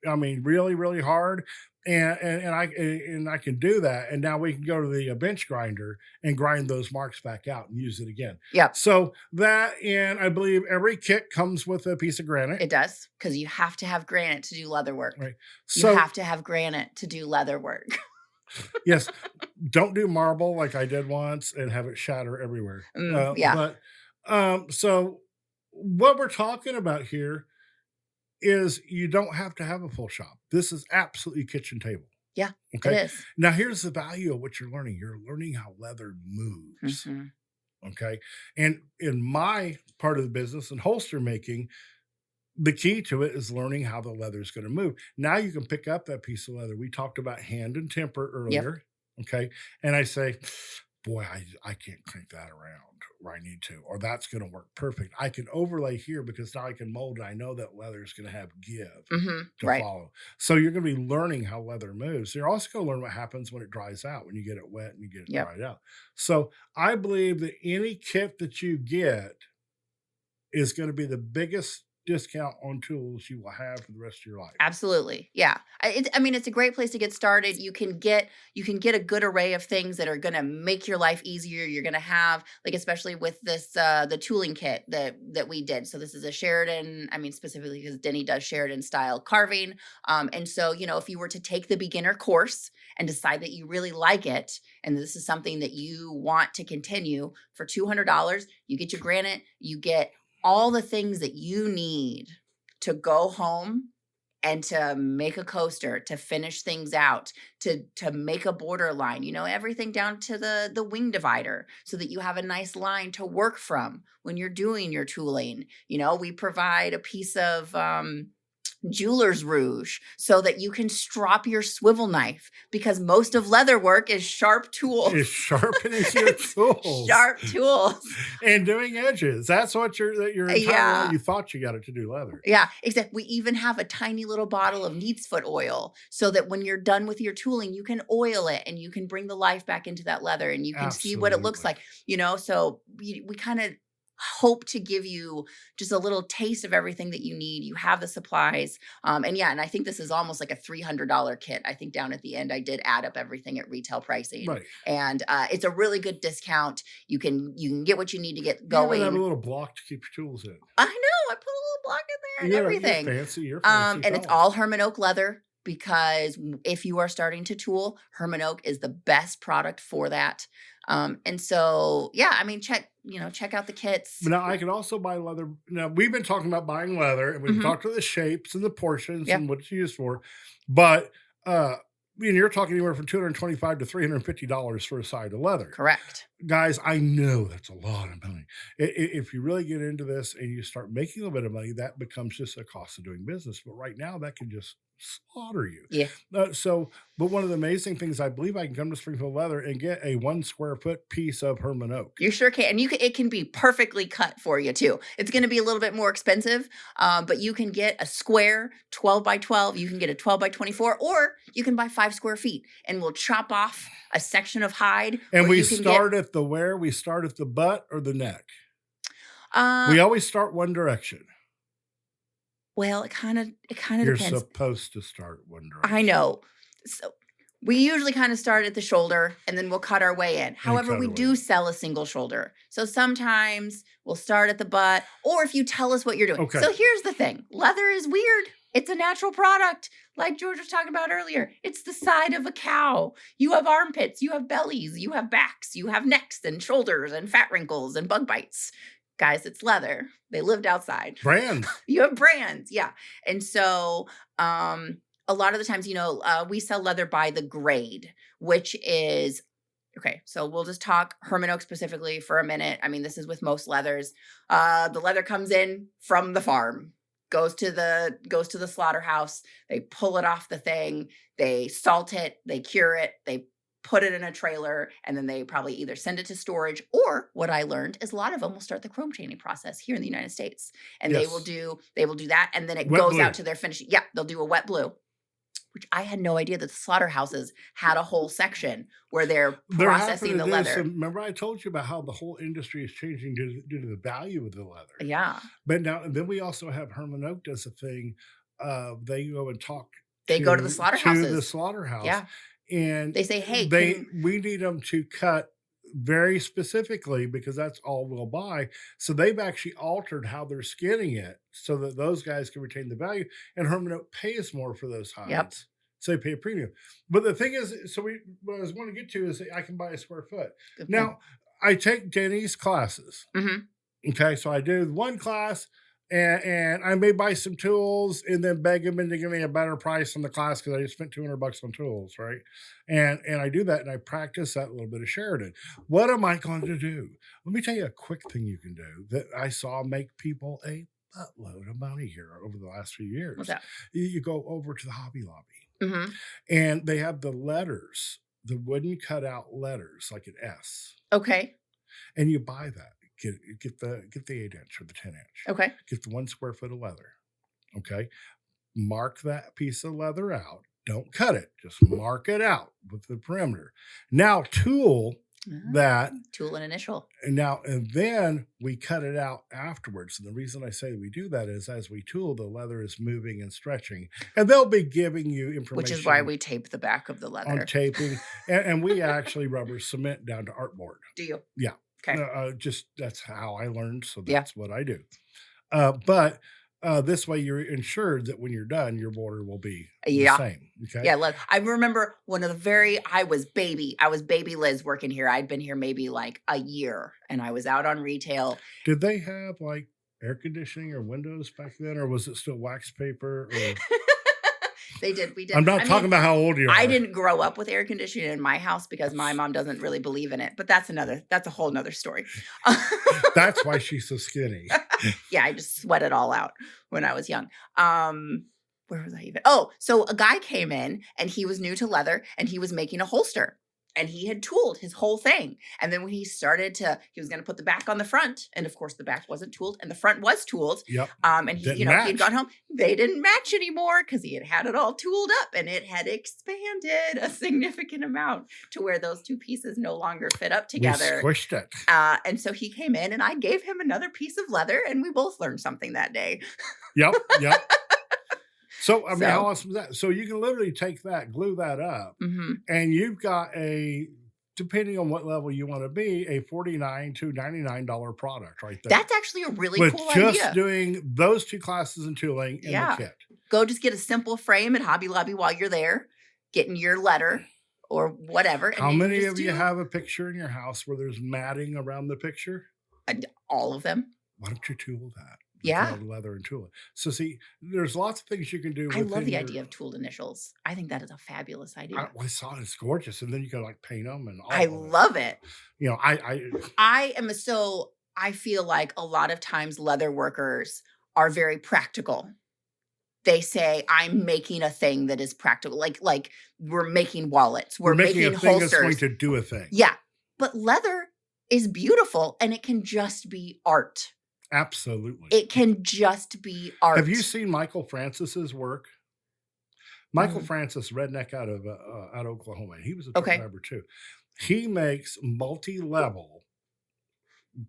S2: I mean, really, really hard, and I can do that. And now we can go to the bench grinder and grind those marks back out and use it again.
S1: Yep.
S2: So that, and I believe every kit comes with a piece of granite.
S1: It does, because you have to have granite to do leather work.
S2: Right.
S1: You
S2: So
S1: have to have granite to do leather work.
S2: yes, don't do marble like I did once and have it shatter everywhere.
S1: Yeah.
S2: But so what we're talking about here is you don't have to have a full shop. This is absolutely kitchen table.
S1: Yeah,
S2: Okay.
S1: it is.
S2: Now here's the value of what you're learning. You're learning how leather moves.
S1: hmm
S2: Okay. And in my part of the business and holster making, the key to it is learning how the leather is going to move. Now you can pick up that piece of leather. We talked about hand and temper
S1: Yep.
S2: earlier. Okay. And I say, boy, I can't crank that around where I need to, or that's going to work perfect. I can overlay here because now I can mold it. I know that leather is going to have give to
S1: Right.
S2: follow. So you're going to be learning how leather moves. You're also going to learn what happens when it dries out, when you get it wet and you get it
S1: Yep.
S2: dried out. So I believe that any kit that you get is going to be the biggest discount on tools you will have for the rest of your life.
S1: Absolutely. Yeah. I mean, it's a great place to get started. You can get a good array of things that are going to make your life easier. You're going to have, like, especially with this the tooling kit that we did. So this is a Sheridan, I mean, specifically because Denny does Sheridan style carving. And so, if you were to take the beginner course and decide that you really like it, and this is something that you want to continue, for $200, you get your granite, you get all the things that you need to go home and to make a coaster, to finish things out, to make a border line, everything down to the wing divider, so that you have a nice line to work from when you're doing your tooling. We provide a piece of jeweler's rouge so that you can strop your swivel knife, because most of leather work is sharp tools.
S2: Is sharpening your tools.
S1: Sharp tools.
S2: And doing edges. That's what your entire
S1: Yeah.
S2: life you thought you got it to do leather.
S1: Yeah, except we even have a tiny little bottle of neat's foot oil, so that when you're done with your tooling, you can oil it and you can bring the life back into that leather and you can see what it looks like. So we kind of hope to give you just a little taste of everything that you need. You have the supplies. And I think this is almost like a $300 kit. I think down at the end, I did add up everything at retail pricing.
S2: Right.
S1: And it's a really good discount. You can get what you need to get going.
S2: You even have a little block to keep your tools in.
S1: I know. I put a little block in there and everything.
S2: You're fancy.
S1: And it's all Herman Oak leather, because if you are starting to tool, Herman Oak is the best product for that. And so, I mean, check out the kits.
S2: Now I can also buy leather. Now we've been talking about buying leather, and we've talked about the shapes and the portions and what it's used for. But you're talking anywhere from $225 to $350 for a side of leather.
S1: Correct.
S2: Guys, I know that's a lot of money. If you really get into this and you start making a little bit of money, that becomes just a cost of doing business. But right now, that can just slaughter you.
S1: Yeah.
S2: But one of the amazing things, I believe I can come to Springfield Leather and get a 1 square foot piece of Herman Oak.
S1: You sure can. And it can be perfectly cut for you too. It's going to be a little bit more expensive, but you can get a square 12 by 12. You can get a 12 by 24, or you can buy 5 square feet, and we'll chop off a section of hide.
S2: And we start at the where? We start at the butt or the neck? We always start one direction.
S1: Well, it kind of
S2: You're
S1: depends.
S2: supposed to start one direction.
S1: I know. So we usually kind of start at the shoulder, and then we'll cut our way in. However, we do sell a single shoulder. So sometimes we'll start at the butt, or if you tell us what you're doing.
S2: Okay.
S1: So here's the thing. Leather is weird. It's a natural product, like George was talking about earlier. It's the side of a cow. You have armpits, you have bellies, you have backs, you have necks and shoulders and fat wrinkles and bug bites. Guys, it's leather. They lived outside.
S2: Brands.
S1: You have brands, yeah. And so, a lot of the times, we sell leather by the grade, which is okay. So we'll just talk Herman Oak specifically for a minute. I mean, this is with most leathers. The leather comes in from the farm, goes to the slaughterhouse. They pull it off the thing. They salt it. They cure it. They put it in a trailer, and then they probably either send it to storage, or what I learned is a lot of them will start the chrome chaining process here in the United States, and they will
S2: Yes.
S1: do that, and then it
S2: Wet
S1: goes out
S2: blue.
S1: to their finishing. Yeah, they'll do a wet blue, which I had no idea that the slaughterhouses had a whole section where they're
S2: They're
S1: processing
S2: happy to
S1: the
S2: do some.
S1: leather.
S2: Remember, I told you about how the whole industry is changing due to the value of the leather.
S1: Yeah,
S2: But now, then we also have Herman Oak does a thing. They go and talk
S1: they go to the
S2: to the
S1: slaughterhouses.
S2: slaughterhouse,
S1: Yeah,
S2: and
S1: they say, "Hey,
S2: we need them to cut very specifically because that's all we'll buy. So they've actually altered how they're skinning it so that those guys can retain the value, and Herman Oak pays more for those
S1: yep,
S2: hides. So they pay a premium. But the thing is, what I was going to get to is that I can buy a square foot.
S1: good point."
S2: Now, I take Denny's classes.
S1: Hmm.
S2: Okay, so I do one class, and I may buy some tools and then beg them into giving me a better price on the class because I just spent $200 on tools, right? And I do that and I practice that little bit of Sheridan. What am I going to do? Let me tell you a quick thing you can do that I saw make people a buttload of money here over the last few
S1: What's
S2: years.
S1: that?
S2: You go over to the Hobby Lobby,
S1: Hmm.
S2: and they have the letters, the wooden cutout letters like an S,
S1: Okay,
S2: and you buy that. Get the 8 inch or the 10 inch.
S1: okay,
S2: Get the 1 square foot of leather. Okay. Mark that piece of leather out. Don't cut it. Just mark it out with the perimeter. Now tool that.
S1: tool and initial.
S2: And then we cut it out afterwards. And the reason I say we do that is as we tool, the leather is moving and stretching, and they'll be giving you information,
S1: Which is why we tape the back of the
S2: on
S1: leather.
S2: taping, and we actually rubber cement down to artboard.
S1: Do you?
S2: Yeah.
S1: Okay.
S2: Just that's how I learned, so
S1: Yeah.
S2: that's what I do. But this way, you're ensured that when you're done, your border will be the
S1: Yeah.
S2: same. Okay.
S1: Yeah, I remember one of the I was baby Liz working here. I'd been here maybe like a year, and I was out on retail.
S2: Did they have like air conditioning or windows back then, or was it still wax paper? Or
S1: They did. We did.
S2: I'm not talking about how old you are.
S1: I didn't grow up with air conditioning in my house because my mom doesn't really believe in it. But that's a whole nother story.
S2: That's why she's so skinny.
S1: Yeah, I just sweat it all out when I was young. Where was I even? Oh, so a guy came in and he was new to leather and he was making a holster. And he had tooled his whole thing. And then when he was going to put the back on the front. And of course, the back wasn't tooled and the front was tooled.
S2: Yep.
S1: And he,
S2: Didn't
S1: he
S2: match.
S1: had gone home. They didn't match anymore because he had it all tooled up and it had expanded a significant amount to where those two pieces no longer fit up together.
S2: We squished it.
S1: And so he came in and I gave him another piece of leather and we both learned something that day.
S2: Yep. So, I mean,
S1: So-
S2: how awesome is that? So you can literally take that, glue that up,
S1: Mhm.
S2: and you've got depending on what level you want to be, a $49 to $99 product right there.
S1: That's actually a really
S2: with
S1: cool
S2: just
S1: idea.
S2: doing those two classes and tooling in
S1: Yeah.
S2: the kit.
S1: Go just get a simple frame at Hobby Lobby while you're there, getting your letter or whatever. and
S2: How
S1: you can
S2: many
S1: just
S2: of you
S1: do
S2: have a picture in your house where there's matting around the picture?
S1: all of them?
S2: Why don't you tool that?
S1: Yeah.
S2: Leather and tool it. So see, there's lots of things you can do.
S1: I love
S2: within
S1: the
S2: your-
S1: idea of tooled initials. I think that is a fabulous idea.
S2: I saw it. It's gorgeous, and then you can like paint them and all.
S1: I
S2: of it.
S1: love it.
S2: You know,
S1: I feel like a lot of times leather workers are very practical. They say, I'm making a thing that is practical. Like we're making wallets. We're making
S2: a thing that's going
S1: holsters.
S2: to do a thing.
S1: Yeah. But leather is beautiful and it can just be art.
S2: Absolutely.
S1: It can just be art.
S2: Have you seen Michael Francis's work? Michael
S1: Mm.
S2: Francis, redneck out of Oklahoma. He was a truck
S1: Okay.
S2: driver too. He makes multi-level,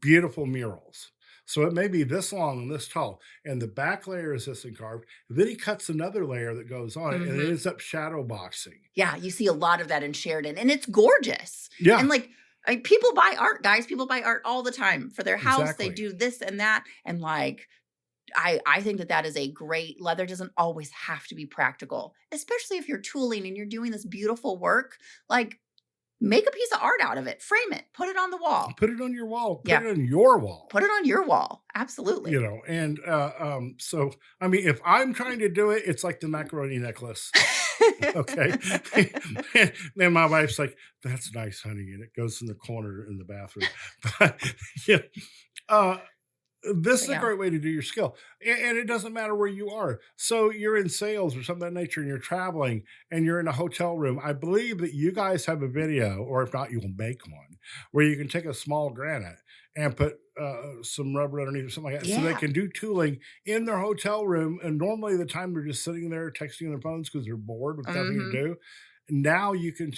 S2: beautiful murals. So it may be this long and this tall, and the back layer is this and carved. Then he cuts another layer that goes on it, and it
S1: Mhm.
S2: ends up shadow boxing.
S1: Yeah, you see a lot of that in Sheridan, and it's gorgeous.
S2: Yeah,
S1: And people buy art, guys. People buy art all the time for their house. They
S2: Exactly.
S1: do this and that, and I think that that is a great leather doesn't always have to be practical, especially if you're tooling and you're doing this beautiful work. Like, make a piece of art out of it, frame it, put it on the wall.
S2: Put it on your wall. Put
S1: Yeah,
S2: it on your wall.
S1: put it on your wall. Absolutely.
S2: And so I mean, if I'm trying to do it, it's like the macaroni necklace. Okay. And then my wife's like, "That's nice, honey," and it goes in the corner in the bathroom. But yeah, uh, this
S1: But
S2: is a
S1: yeah.
S2: great way to do your skill. And it doesn't matter where you are. So you're in sales or something of that nature and you're traveling and you're in a hotel room. I believe that you guys have a video, or if not, you will make one where you can take a small granite and put some rubber underneath or something like that. So they
S1: Yeah.
S2: can do tooling in their hotel room. And normally the time they're just sitting there texting their phones because they're bored with nothing to
S1: Mhm.
S2: do. Now you can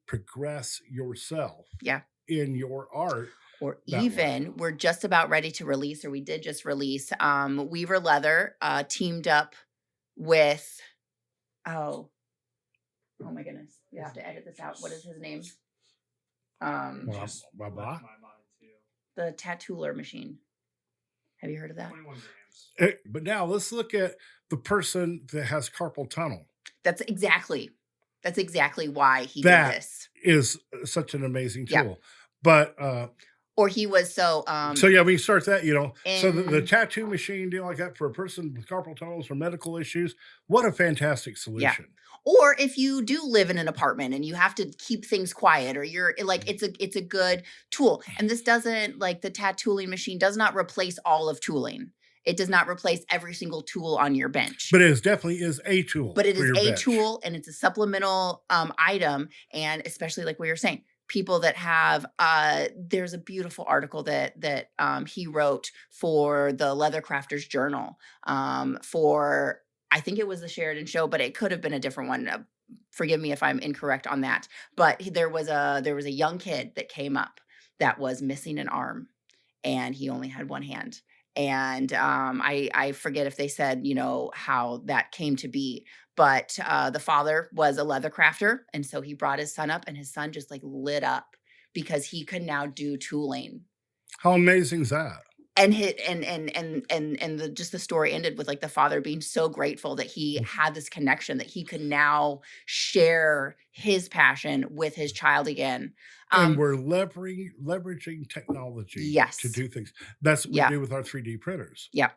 S2: progress yourself
S1: Yeah.
S2: in your art
S1: Or
S2: that way.
S1: even we're just about ready to release, or we did just release, Weaver Leather, teamed up with, oh, oh my goodness, you have to edit this out. What is his name? Um,
S2: Blah,
S3: Just
S2: blah,
S3: left
S2: blah.
S3: my mind too.
S1: the tattooler machine. Have you heard of that?
S3: 21 grams.
S2: But now let's look at the person that has carpal tunnel.
S1: That's exactly why he did
S2: That
S1: this.
S2: is such an amazing
S1: Yeah.
S2: tool. But
S1: Or he was
S2: so yeah, we start that, so the
S1: in
S2: tattoo machine deal like that for a person with carpal tunnels or medical issues, what a fantastic
S1: yeah.
S2: solution.
S1: Or if you do live in an apartment and you have to keep things quiet, or you're like, it's a good tool. And this doesn't, like, the tattooing machine does not replace all of tooling. It does not replace every single tool on your bench.
S2: But it definitely is a tool
S1: But it
S2: for
S1: is
S2: your
S1: a
S2: bench.
S1: tool, and it's a supplemental item. And especially like what you're saying, people that have there's a beautiful article that he wrote for the Leather Crafters Journal, for, I think it was the Sheridan Show, but it could have been a different one. Forgive me if I'm incorrect on that. But there was a young kid that came up that was missing an arm, and he only had one hand. And I forget if they said, how that came to be, but the father was a leather crafter, and so he brought his son up, and his son just like lit up because he could now do tooling.
S2: How amazing is that?
S1: And hit and the just the story ended with like the father being so grateful that he had this connection, that he could now share his passion with his child again.
S2: And
S1: Um,
S2: we're leveraging technology to
S1: yes,
S2: do things. That's what we
S1: yeah,
S2: do with our 3D printers.
S1: yeah,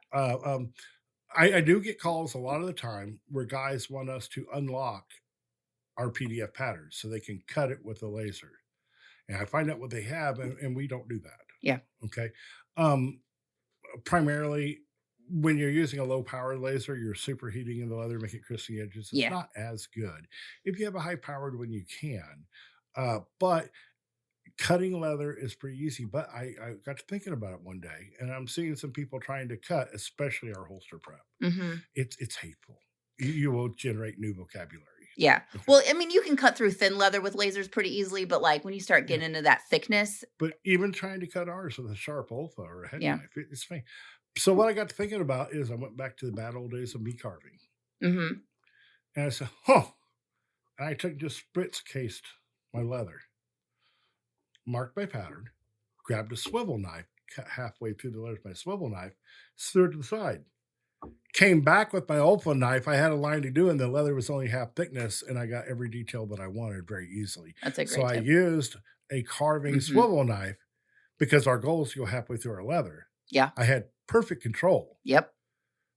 S2: I do get calls a lot of the time where guys want us to unlock our PDF patterns so they can cut it with a laser. And I find out what they have, and we don't do that.
S1: yeah,
S2: Okay. Um, Primarily, when you're using a low power laser, you're superheating in the leather, making crisp the edges. It's
S1: yeah.
S2: not as good. If you have a high powered one, you can. But cutting leather is pretty easy. But I got to thinking about it one day, and I'm seeing some people trying to cut, especially our holster prep.
S1: Hmm.
S2: It's hateful. You will generate new vocabulary.
S1: Yeah.
S2: Okay.
S1: Well, I mean, you can cut through thin leather with lasers pretty easily, but like when you start
S2: Yeah.
S1: getting into that thickness,
S2: But even trying to cut ours with a sharp Olfa or a head
S1: yeah.
S2: knife, it's fine. So what I got to thinking about is I went back to the bad old days of meat carving.
S1: Hmm.
S2: And I said, huh. And I took just spritz cased my leather, marked my pattern, grabbed a swivel knife, cut halfway through the leather with my swivel knife, threw it to the side. Came back with my Olfa knife. I had a line to do, and the leather was only half thickness, and I got every detail that I wanted very easily.
S1: That's a
S2: So
S1: great
S2: I
S1: tip.
S2: used a carving
S1: Hmm.
S2: swivel knife because our goal is to go halfway through our leather.
S1: Yeah.
S2: I had perfect control.
S1: Yep.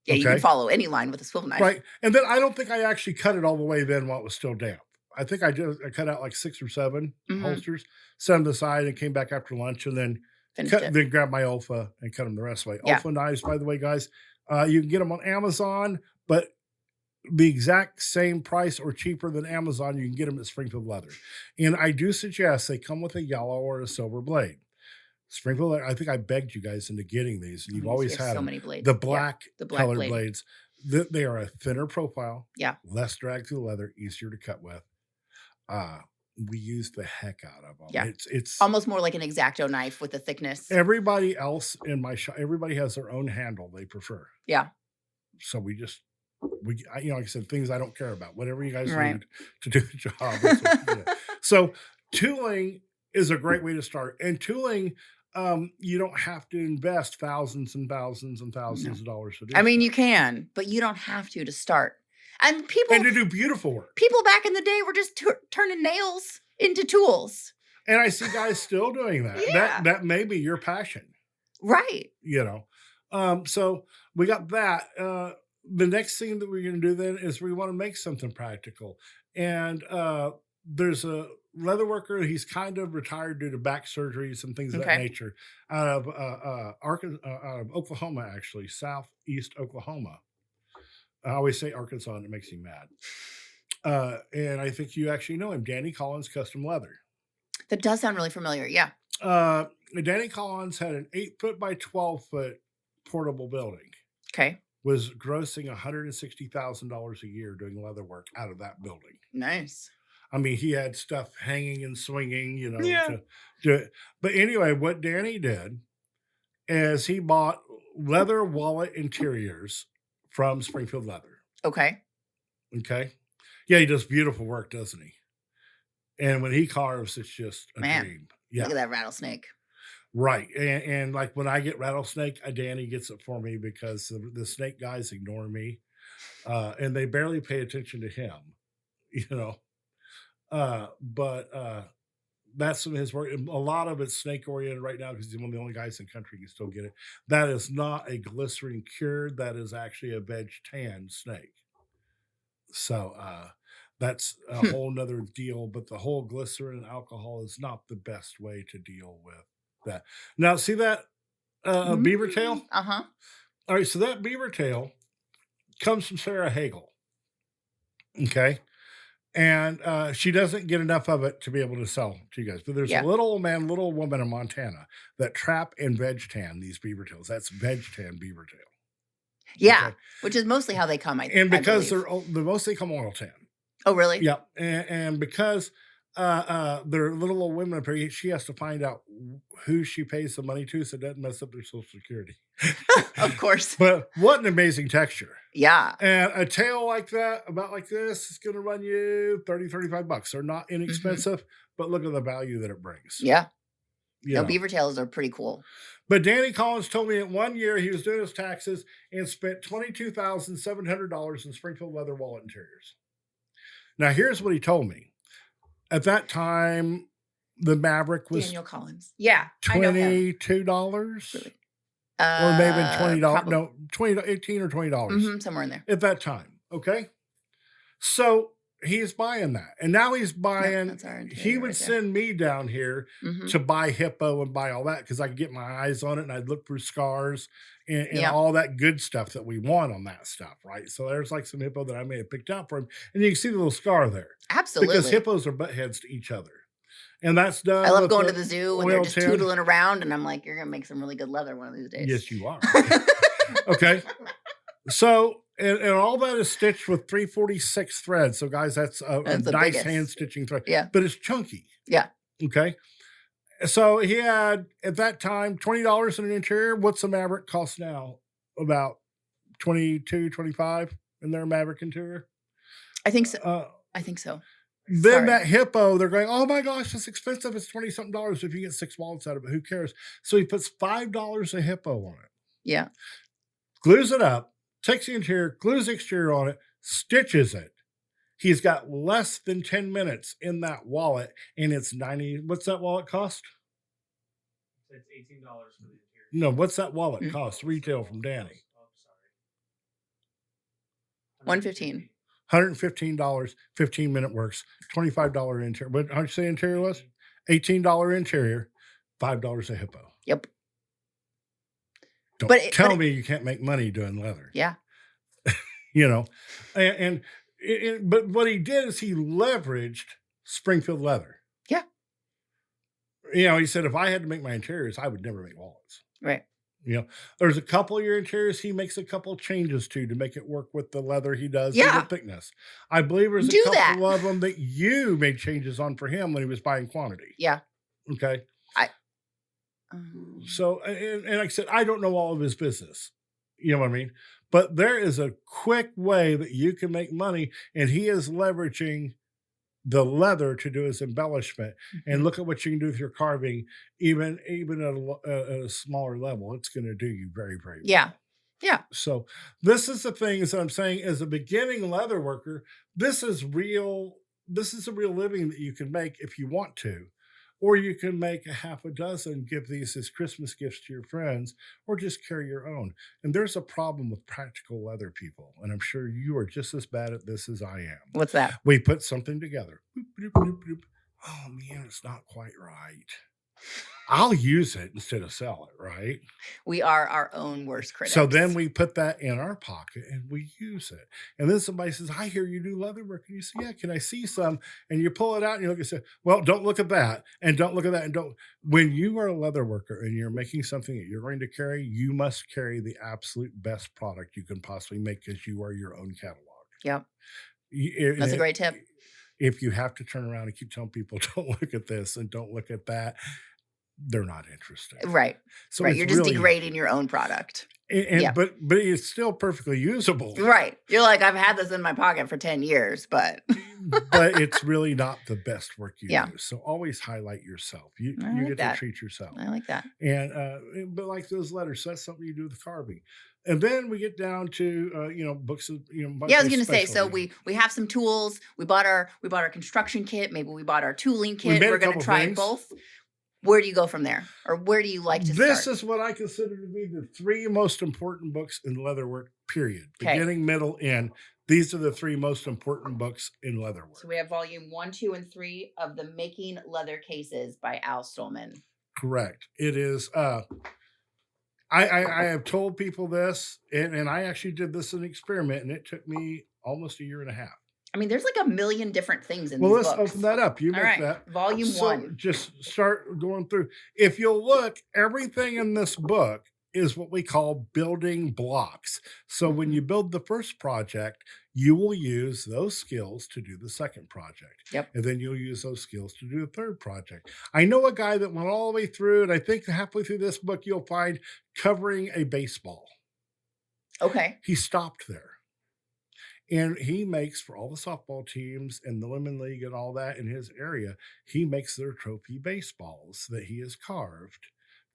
S1: Yeah. You can
S2: Okay.
S1: follow any line with a swivel knife.
S2: Right. And then I don't think I actually cut it all the way then while it was still damp. I think I cut out like 6 or 7
S1: Mhm.
S2: holsters, set them aside, and came back after lunch, and then
S1: Finished it.
S2: then grabbed my Olfa and cut them the rest of the way.
S1: Yeah.
S2: Olfa knives, by the way, guys, you can get them on Amazon, but the exact same price or cheaper than Amazon, you can get them at Springfield Leather. And I do suggest they come with a yellow or a silver blade. Springfield Leather, I think I begged you guys into getting these, and you've always had
S1: so
S2: them.
S1: many blades.
S2: The
S1: Yeah.
S2: black
S1: The black
S2: colored
S1: blade.
S2: blades, they are a thinner profile,
S1: Yeah.
S2: less drag through the leather, easier to cut with. We use the heck out of them.
S1: Yeah.
S2: It's
S1: Almost more like an X-Acto knife with the thickness.
S2: everybody else in my shop. Everybody has their own handle they prefer.
S1: Yeah.
S2: So like I said, things I don't care about. Whatever you guys
S1: Right.
S2: need to do the job. That's what you do. So tooling is a great way to start. And tooling, You don't have to invest thousands and thousands and
S1: No.
S2: thousands of dollars to do
S1: I mean, you
S2: stuff
S1: can, but you don't have to start. And
S2: and
S1: people
S2: to do beautiful work.
S1: people back in the day were just turning nails into tools.
S2: And I see guys still doing that.
S1: Yeah.
S2: That may be your passion,
S1: Right.
S2: you know. So we got that. The next thing that we're going to do then is we want to make something practical. And there's a leather worker. He's kind of retired due to back surgeries and things of that
S1: Okay.
S2: nature out of out of Oklahoma, actually, southeast Oklahoma. I always say Arkansas, and it makes me mad. And I think you actually know him, Danny Collins Custom Leather.
S1: That does sound really familiar. Yeah.
S2: Danny Collins had an 8 foot by 12 foot portable building.
S1: Okay.
S2: Was grossing $160,000 a year doing leather work out of that building.
S1: Nice.
S2: I mean, he had stuff hanging and swinging,
S1: Yeah.
S2: to do it. But anyway, what Danny did is he bought leather wallet interiors from Springfield Leather.
S1: Okay.
S2: Okay. Yeah, he does beautiful work, doesn't he? And when he carves, it's just a
S1: Man.
S2: dream. Yeah.
S1: Look at that rattlesnake.
S2: Right. And like when I get rattlesnake, Danny gets it for me because the snake guys ignore me. And they barely pay attention to him, you know. But that's some of his work. A lot of it's snake oriented right now because he's one of the only guys in the country who can still get it. That is not a glycerin cured, that is actually a veg tan snake. So that's a whole nother deal. But the whole glycerin and alcohol is not the best way to deal with that. Now, see that beaver tail?
S1: Uh-huh.
S2: All right, so that beaver tail comes from Sarah Hagel. Okay. And she doesn't get enough of it to be able to sell to you guys. But there's
S1: Yeah.
S2: a little woman in Montana that trap and veg tan these beaver tails. That's veg tan beaver tail.
S1: Yeah.
S2: Okay.
S1: Which is mostly how they come.
S2: And because
S1: believe.
S2: they're mostly come oil tan.
S1: Oh, really?
S2: Yeah. And because they're little old women up here, she has to find out who she pays the money to so it doesn't mess up their social security.
S1: Of course.
S2: But what an amazing texture.
S1: Yeah.
S2: And a tail like that, about like this, is going to run you $30-$35. They're not inexpensive, but look at the value that it brings.
S1: Yeah.
S2: You
S1: No,
S2: know.
S1: beaver tails are pretty cool.
S2: But Danny Collins told me that one year he was doing his taxes and spent $22,700 in Springfield leather wallet interiors. Now, here's what he told me. At that time, the Maverick was
S1: Daniel Collins. Yeah.
S2: $22.
S1: Really?
S2: Or maybe $20.
S1: Probably.
S2: No, 18 or $20
S1: somewhere in there.
S2: at that time. Okay. So he's buying that. And now he's buying,
S1: that's our interior
S2: he would
S1: right there.
S2: send me down here to buy hippo and buy all that because I could get my eyes on it and I'd look through scars and
S1: Yeah.
S2: all that good stuff that we want on that stuff, right? So there's like some hippo that I may have picked out for him. And you can see the little scar there.
S1: Absolutely.
S2: Because hippos are butt heads to each other. And that's done.
S1: I love
S2: with
S1: going to the zoo and they're just
S2: tan.
S1: tootling around, and I'm like, you're gonna make some really good leather one of these days.
S2: Yes, you are. Okay. So, and all that is stitched with 346 threads. So, guys, that's a
S1: the
S2: nice
S1: biggest.
S2: hand stitching thread.
S1: Yeah.
S2: But it's chunky.
S1: Yeah.
S2: Okay. So he had at that time $20 in an interior. What's a Maverick cost now? About 22, 25 in their Maverick interior.
S1: I think so. I think so.
S2: Then
S1: Sorry.
S2: that hippo, they're going, oh my gosh, it's expensive. It's $20-something if you get 6 wallets out of it. Who cares? So he puts $5 a hippo on it.
S1: Yeah.
S2: Glues it up, takes the interior, glues the exterior on it, stitches it. He's got less than 10 minutes in that wallet, and it's 90. What's that wallet cost?
S3: It's $18 for the interior.
S2: No, what's that wallet cost retail from Danny?
S3: Oh, sorry.
S1: $115.
S2: $115, 15-minute works, $25 interior. What how'd you say interior was? $18 interior, $5 a hippo.
S1: Yep.
S2: Don't tell me you can't make money doing leather.
S1: Yeah.
S2: You know, but what he did is he leveraged Springfield leather.
S1: Yeah.
S2: You know, he said, if I had to make my interiors, I would never make wallets.
S1: Right.
S2: You know, there's a couple of your interiors he makes a couple changes to make it work with the leather he does and the thickness. I believe there's a couple of them that you made changes on for him when he was buying quantity.
S1: Yeah.
S2: Okay. So, and like I said, I don't know all of his business. You know what I mean? But there is a quick way that you can make money, and he is leveraging the leather to do as embellishment, and
S1: Mhm.
S2: look at what you can do with your carving, even at a smaller level. It's going to do you very, very
S1: Yeah.
S2: well.
S1: Yeah.
S2: So this is the things that I'm saying as a beginning leather worker, this is real. This is a real living that you can make if you want to, or you can make a half a dozen, give these as Christmas gifts to your friends, or just carry your own. And there's a problem with practical leather people, and I'm sure you are just as bad at this as I am.
S1: What's that?
S2: We put something together. Boop, boop, boop, boop. Oh man, it's not quite right. I'll use it instead of sell it, right?
S1: We are our own worst
S2: So then
S1: critics.
S2: we put that in our pocket and we use it. And then somebody says, I hear you do leather work. And you say, yeah, can I see some? And you pull it out and you look and say, well, don't look at that. And don't look at that. And don't. When you are a leather worker and you're making something that you're going to carry, you must carry the absolute best product you can possibly make because you are your own catalog.
S1: Yep. That's a
S2: You-
S1: great tip.
S2: If you have to turn around and keep telling people, don't look at this and don't look at that, they're not interested.
S1: Right.
S2: So
S1: Right.
S2: it's
S1: You're just
S2: really,
S1: degrading your own product. Yeah.
S2: but it's still perfectly usable.
S1: Right. You're like, I've had this in my pocket for 10 years, but
S2: But it's really not the best work you
S1: Yeah.
S2: do. So always highlight yourself. You
S1: I
S2: you
S1: like
S2: get
S1: that.
S2: to treat yourself.
S1: I like that.
S2: And but like those letters, so that's something you do with carving. And then we get down to books of
S1: Yeah, I was
S2: monthly
S1: gonna say, so
S2: specialty.
S1: we have some tools. We bought our construction kit. Maybe we bought our tooling
S2: We
S1: kit.
S2: made a
S1: We're gonna
S2: couple
S1: try
S2: things.
S1: both. Where do you go from there? Or where do you like to
S2: This
S1: start?
S2: is what I consider to be the three most important books in leatherwork, period.
S1: Okay.
S2: Beginning, middle, end. These are the three most important books in leatherwork.
S1: So we have volume 1, 2, and 3 of the Making Leather Cases by Al Stolman.
S2: Correct. It is. I have told people this, and I actually did this as an experiment, and it took me almost a year and a half.
S1: I mean, there's like a million different things in
S2: Well,
S1: these
S2: let's
S1: books.
S2: open that up. You
S1: All
S2: make
S1: right.
S2: that.
S1: Volume
S2: So
S1: 1.
S2: just start going through. If you'll look, everything in this book is what we call building blocks. So when
S1: Mhm.
S2: you build the first project, you will use those skills to do the second project.
S1: Yep.
S2: And then you'll use those skills to do the third project. I know a guy that went all the way through, and I think halfway through this book, you'll find covering a baseball.
S1: Okay.
S2: He stopped there. And he makes for all the softball teams and the Lemon League and all that in his area, he makes their trophy baseballs that he has carved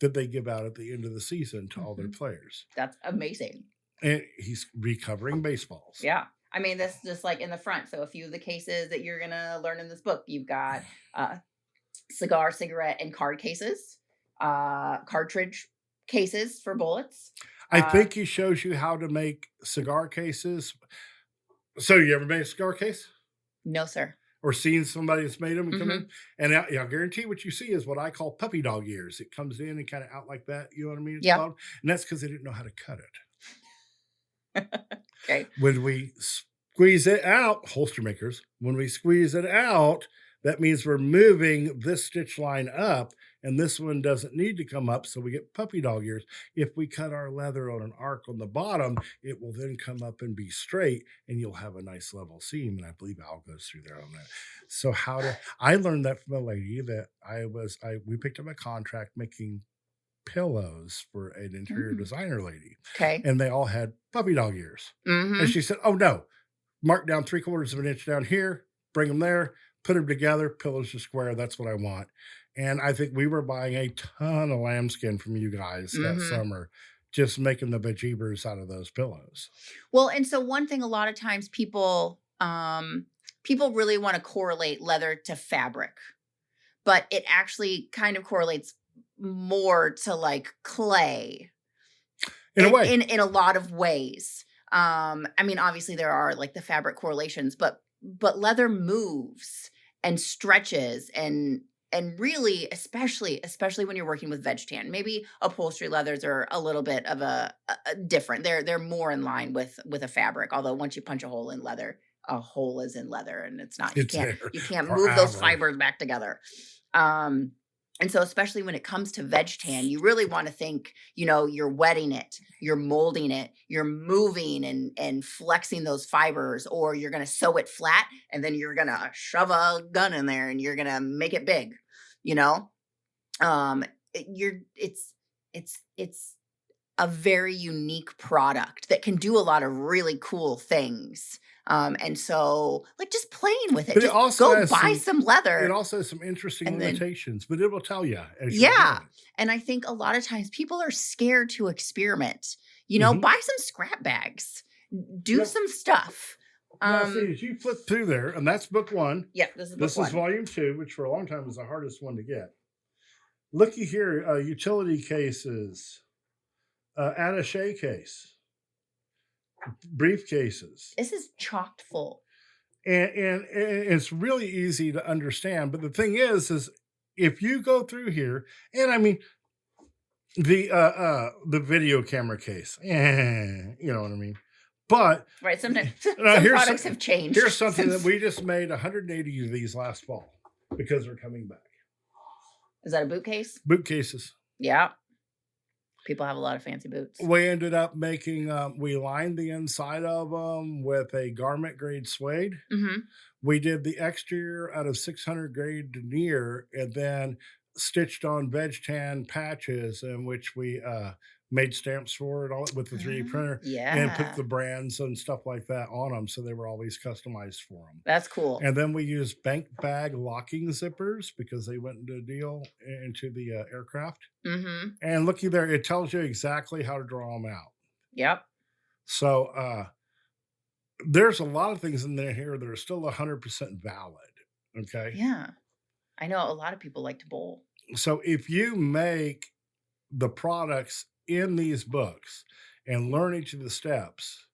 S2: that they give out at the end of the season to all their
S1: Mhm.
S2: players.
S1: That's amazing.
S2: And he's recovering baseballs.
S1: Yeah. I mean, that's just like in the front. So a few of the cases that you're gonna learn in this book, you've got cigar, cigarette, and card cases, cartridge cases for bullets.
S2: I think he shows you how to make cigar cases. So you ever made a cigar case?
S1: No, sir.
S2: Or seen somebody that's made them and come in?
S1: Mhm.
S2: And I'll guarantee what you see is what I call puppy dog ears. It comes in and kind of out like that. You know what I mean? It's
S1: Yep.
S2: called. And that's because they didn't know how to cut it.
S1: Okay.
S2: When we squeeze it out, holster makers, when we squeeze it out, that means we're moving this stitch line up, and this one doesn't need to come up, so we get puppy dog ears. If we cut our leather on an arc on the bottom, it will then come up and be straight, and you'll have a nice level seam. And I believe Al goes through there on that. So I learned that from a lady that we picked up a contract making pillows for an interior
S1: Mm.
S2: designer lady,
S1: Okay.
S2: and they all had puppy dog ears.
S1: Mhm.
S2: And she said, oh no, mark down 3/4 of an inch down here, bring them there, put them together, pillows are square. That's what I want. And I think we were buying a ton of lambskin from you guys that
S1: Mhm.
S2: summer, just making the bejeebers out of those pillows.
S1: Well, and so one thing a lot of times people really want to correlate leather to fabric, but it actually kind of correlates more to like clay
S2: In a way,
S1: in a lot of ways. I mean, obviously there are like the fabric correlations, but leather moves and stretches and really, especially when you're working with veg tan. Maybe upholstery leathers are a little bit of a different. They're more in line with a fabric. Although once you punch a hole in leather, a hole is in leather, and it's not.
S2: it's there
S1: You can't move those
S2: forever.
S1: fibers back together. And so, especially when it comes to veg tan, you really want to think, you're wetting it, you're molding it, you're moving and flexing those fibers, or you're going to sew it flat and then you're going to shove a gun in there and you're going to make it big, you know? It's a very unique product that can do a lot of really cool things. And so like just playing with it,
S2: But it
S1: just
S2: also
S1: go
S2: has
S1: buy some
S2: it
S1: leather.
S2: also has some interesting
S1: And then,
S2: limitations, but it will tell you as you're
S1: yeah.
S2: doing it.
S1: And I think a lot of times people are scared to experiment.
S2: Mhm.
S1: Buy some scrap bags, do
S2: Yep.
S1: some stuff.
S2: Now, see,
S1: Um,
S2: as you flip through there, and that's book one.
S1: yeah, this is book
S2: This is
S1: one.
S2: volume two, which for a long time was the hardest one to get. Looky here, utility cases, attaché case, briefcases.
S1: This is chocked full.
S2: And it's really easy to understand. But the thing is if you go through here, and I mean the video camera case, you know what I mean. But
S1: Right. Sometimes
S2: uh,
S1: some
S2: here's
S1: products have changed.
S2: here's something that
S1: Since,
S2: we just made 180 of these last fall because they're coming back.
S1: is that a boot case?
S2: Boot cases.
S1: Yeah. People have a lot of fancy boots.
S2: We ended up making. We lined the inside of them with a garment grade suede.
S1: Mm-hmm.
S2: We did the exterior out of 600 grade denier and then stitched on veg tan patches in which we made stamps for it all with the 3D printer and put
S1: Yeah.
S2: the brands and stuff like that on them. So they were always customized for them.
S1: That's cool.
S2: And then we used bank bag locking zippers because they went into a deal into the aircraft.
S1: Mm-hmm.
S2: And looky there, it tells you exactly how to draw them out.
S1: Yep.
S2: So there's a lot of things in there here that are still 100% valid. Okay.
S1: Yeah. I know a lot of people like to bowl.
S2: So if you make the products in these books and learn each of the steps,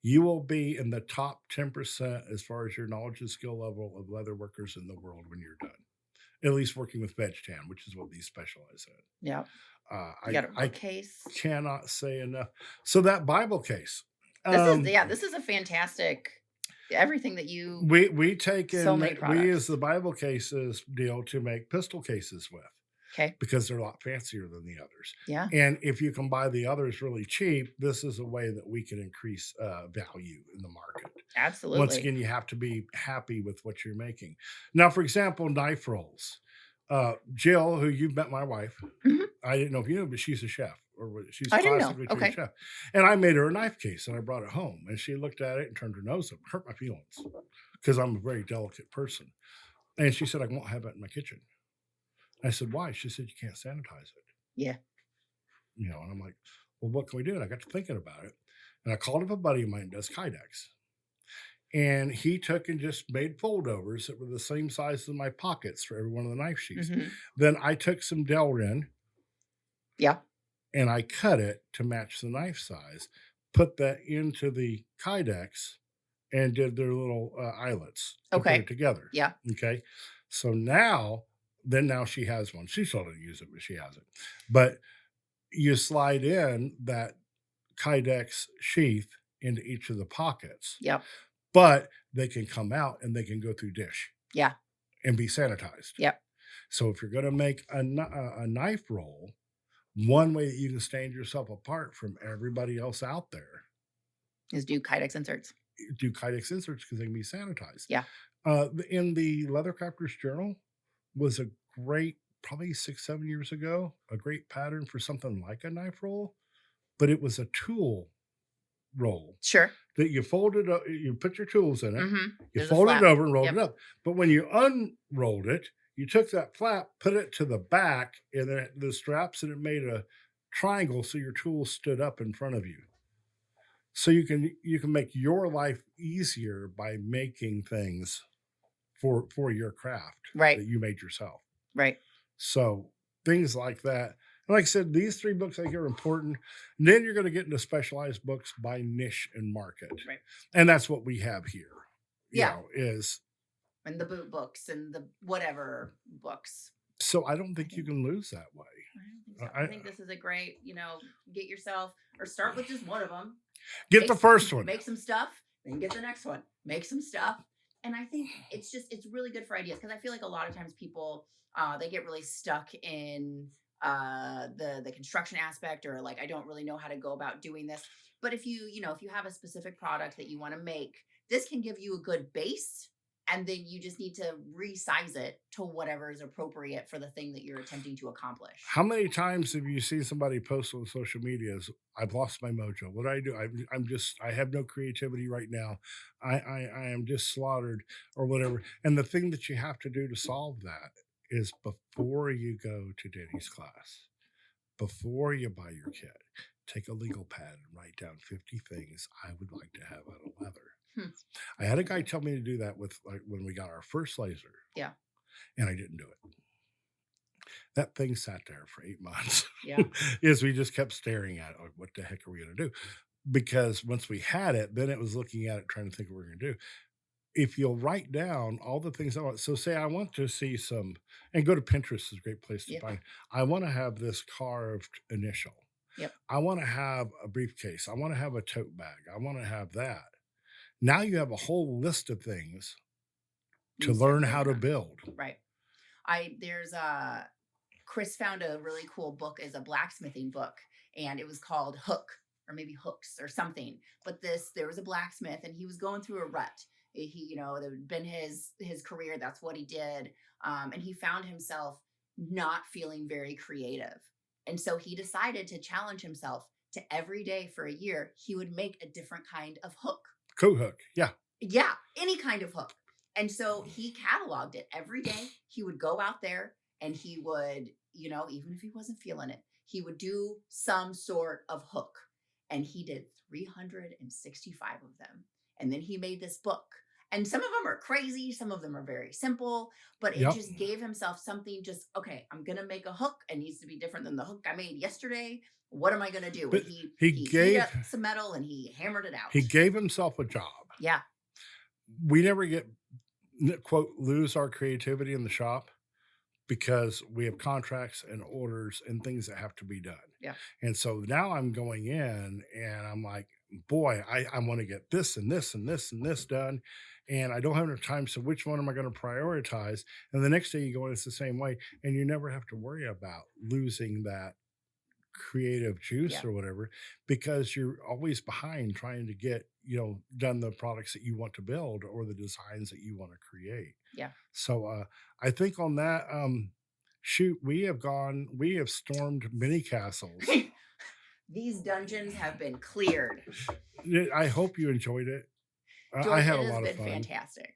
S2: you will be in the top 10% as far as your knowledge and skill level of leather workers in the world when you're done. At least working with veg tan, which is what these specialize in.
S1: Yeah. You got a
S2: I
S1: bookcase.
S2: cannot say enough. So that Bible case.
S1: This is a fantastic everything that you
S2: We take
S1: so
S2: in
S1: many
S2: we
S1: products.
S2: use the Bible cases deal to make pistol cases with
S1: Okay.
S2: because they're a lot fancier than the others.
S1: Yeah.
S2: And if you can buy the others really cheap, this is a way that we can increase value in the market.
S1: Absolutely.
S2: Once again, you have to be happy with what you're making. Now, for example, knife rolls. Jill, who you've met my wife,
S1: Mhm.
S2: I didn't know if you knew, but she's a chef, or she's
S1: I didn't know.
S2: classically trained
S1: Okay.
S2: chef. And I made her a knife case, and I brought it home, and she looked at it and turned her nose up, hurt my feelings, because I'm a very delicate person. And she said, "I won't have it in my kitchen." I said, "Why?" She said, "You can't sanitize it."
S1: Yeah.
S2: And I'm like, "Well, what can we do?" And I got to thinking about it, and I called up a buddy of mine who does Kydex. And he took and just made foldovers that were the same size as my pockets for every one of the knife sheaths.
S1: Mhm.
S2: Then I took some Delrin
S1: Yeah.
S2: and I cut it to match the knife size, put that into the Kydex, and did their little eyelets to put
S1: Okay.
S2: it together.
S1: Yeah.
S2: Okay. So now she has one. She still didn't use it, but she has it. But you slide in that Kydex sheath into each of the pockets.
S1: Yep.
S2: But they can come out and they can go through dish.
S1: Yeah.
S2: And be sanitized.
S1: Yep.
S2: So if you're going to make a knife roll, one way that you can stand yourself apart from everybody else out there
S1: Is do Kydex inserts.
S2: do Kydex inserts because they can be sanitized.
S1: Yeah.
S2: In the Leather Crafters Journal was a great, probably 6-7 years ago, a great pattern for something like a knife roll, but it was a tool roll
S1: Sure.
S2: that you folded up, you put your tools in it,
S1: Mm-hmm.
S2: you folded it over and rolled it up. But when you unrolled it, you took that flap, put it to the back, and then the straps, and it made a triangle so your tools stood up in front of you. So you can make your life easier by making things for your craft
S1: Right.
S2: that you made yourself.
S1: Right.
S2: So things like that. And like I said, these 3 books I think are important. And then you're going to get into specialized books by niche and market.
S1: Right.
S2: And that's what we have here.
S1: Yeah.
S2: Is
S1: and the boot books and the whatever books.
S2: So I don't think you can lose that way.
S1: I think this is a great, get yourself or start with just one of them.
S2: Get the first one.
S1: Make some stuff, then get the next one. Make some stuff. And I think it's really good for ideas because I feel like a lot of times people they get really stuck in the construction aspect or like I don't really know how to go about doing this. But if you have a specific product that you want to make, this can give you a good base and then you just need to resize it to whatever is appropriate for the thing that you're attempting to accomplish.
S2: How many times have you seen somebody post on social medias, "I've lost my mojo. What do I do? I'm just I have no creativity right now. I am just slaughtered," or whatever. And the thing that you have to do to solve that is before you go to Denny's class, before you buy your kit, take a legal pad and write down 50 things I would like to have out of leather.
S1: Hmm.
S2: I had a guy tell me to do that with like when we got our first laser,
S1: Yeah.
S2: and I didn't do it. That thing sat there for 8 months.
S1: Yeah.
S2: Is we just kept staring at it, like, what the heck are we going to do? Because once we had it, then it was looking at it, trying to think what we're going to do. If you'll write down all the things I want, so say I want to see some, and go to Pinterest is a great place to
S1: Yep.
S2: find. I want to have this carved initial.
S1: Yep.
S2: I want to have a briefcase. I want to have a tote bag. I want to have that. Now you have a whole list of things
S1: You
S2: to
S1: can start
S2: learn how to
S1: building
S2: build.
S1: on. Right. There's Chris found a really cool book, is a blacksmithing book, and it was called Hook, or maybe Hooks or something. But there was a blacksmith, and he was going through a rut. He, that had been his career. That's what he did. And he found himself not feeling very creative. And so he decided to challenge himself to every day for a year, he would make a different kind of hook.
S2: Coat hook. Yeah.
S1: Yeah, any kind of hook. And so he cataloged it every day. He would go out there and he would, even if he wasn't feeling it, he would do some sort of hook. And he did 365 of them. And then he made this book. And some of them are crazy. Some of them are very simple, but it
S2: Yep.
S1: just gave himself something just, okay, I'm going to make a hook. It needs to be different than the hook I made yesterday. What am I going to do?
S2: But
S1: And he
S2: he
S1: heated up
S2: gave
S1: some metal and he hammered it out.
S2: he gave himself a job.
S1: Yeah.
S2: We never get, quote, lose our creativity in the shop because we have contracts and orders and things that have to be done.
S1: Yeah.
S2: And so now I'm going in and I'm like, boy, I want to get this and this and this and this done. And I don't have enough time. So which one am I going to prioritize? And the next day you go in, it's the same way. And you never have to worry about losing that creative juice
S1: Yeah.
S2: or whatever, because you're always behind trying to get done the products that you want to build or the designs that you want to create.
S1: Yeah.
S2: So I think on that, shoot, we have stormed many castles.
S1: These dungeons have been cleared.
S2: I hope you enjoyed it. I
S1: George,
S2: had a
S1: it has
S2: lot of
S1: been
S2: fun.
S1: fantastic.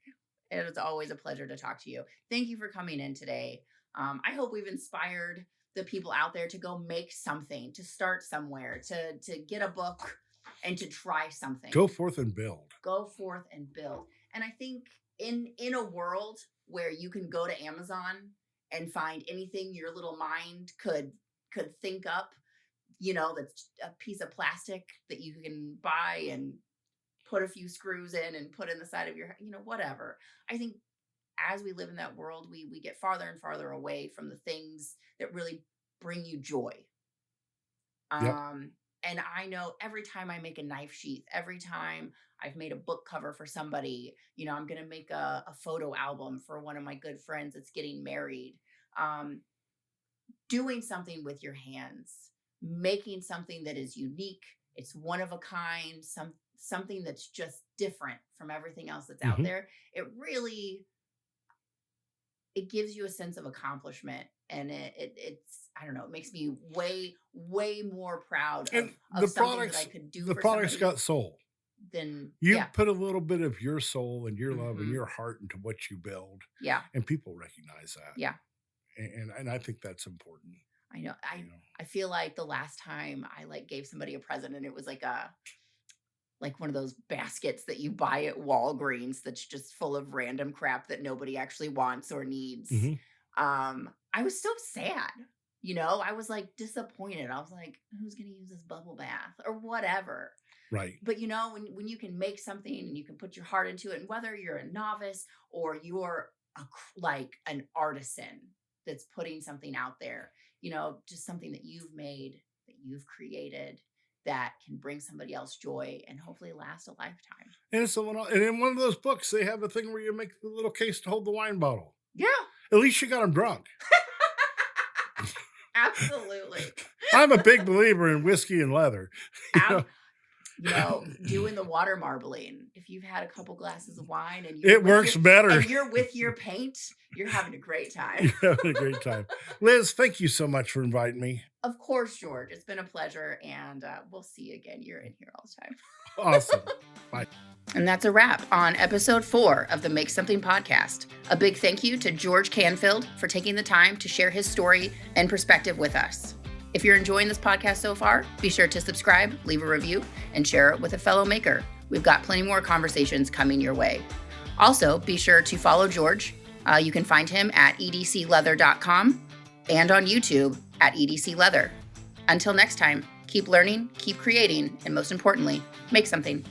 S1: It is always a pleasure to talk to you. Thank you for coming in today. I hope we've inspired the people out there to go make something, to start somewhere, to get a book and to try something.
S2: Go forth and build.
S1: Go forth and build. And I think in a world where you can go to Amazon and find anything your little mind could think up, that's a piece of plastic that you can buy and put a few screws in and put in the side of your, whatever. I think as we live in that world, we get farther and farther away from the things that really bring you joy.
S2: Yep.
S1: And I know every time I make a knife sheath, every time I've made a book cover for somebody, I'm going to make a photo album for one of my good friends that's getting married. Doing something with your hands, making something that is unique, it's one of a kind, something that's just different from everything else that's out
S2: Mhm.
S1: there. It gives you a sense of accomplishment, and it's I don't know, it makes me way more proud
S2: And
S1: of
S2: the
S1: something
S2: products,
S1: that I could do
S2: the
S1: for
S2: products
S1: somebody.
S2: got soul.
S1: Then
S2: You
S1: yeah,
S2: put a little bit of your soul and your love and
S1: Mhm.
S2: your heart into what you build,
S1: yeah,
S2: and people recognize that.
S1: yeah.
S2: And I think that's important.
S1: I know.
S2: You know.
S1: I feel like the last time I gave somebody a present and it was like one of those baskets that you buy at Walgreens that's just full of random crap that nobody actually wants or needs.
S2: Mhm.
S1: I was so sad. I was disappointed. I was like, who's going to use this bubble bath or whatever?
S2: Right.
S1: But when you can make something and you can put your heart into it, and whether you're a novice or you're an artisan that's putting something out there, just something that you've made, that you've created, that can bring somebody else joy and hopefully last a lifetime.
S2: And and in one of those books, they have a thing where you make the little case to hold the wine bottle.
S1: Yeah,
S2: At least you got them drunk.
S1: absolutely.
S2: I'm a big believer in whiskey and leather. You know?
S1: doing the water marbling. If you've had a couple glasses of wine and
S2: It works better.
S1: and you're with your paint, you're having a great time.
S2: You're having a great time. Liz, thank you so much for inviting me.
S1: Of course, George. It's been a pleasure, and we'll see you again. You're in here all the time.
S2: Awesome. Bye.
S1: And that's a wrap on episode 4 of the Make Something podcast. A big thank you to George Canfield for taking the time to share his story and perspective with us. If you're enjoying this podcast so far, be sure to subscribe, leave a review, and share it with a fellow maker. We've got plenty more conversations coming your way. Also, be sure to follow George. You can find him at edcleather.com and on YouTube at edcleather. Until next time, keep learning, keep creating, and most importantly, make something.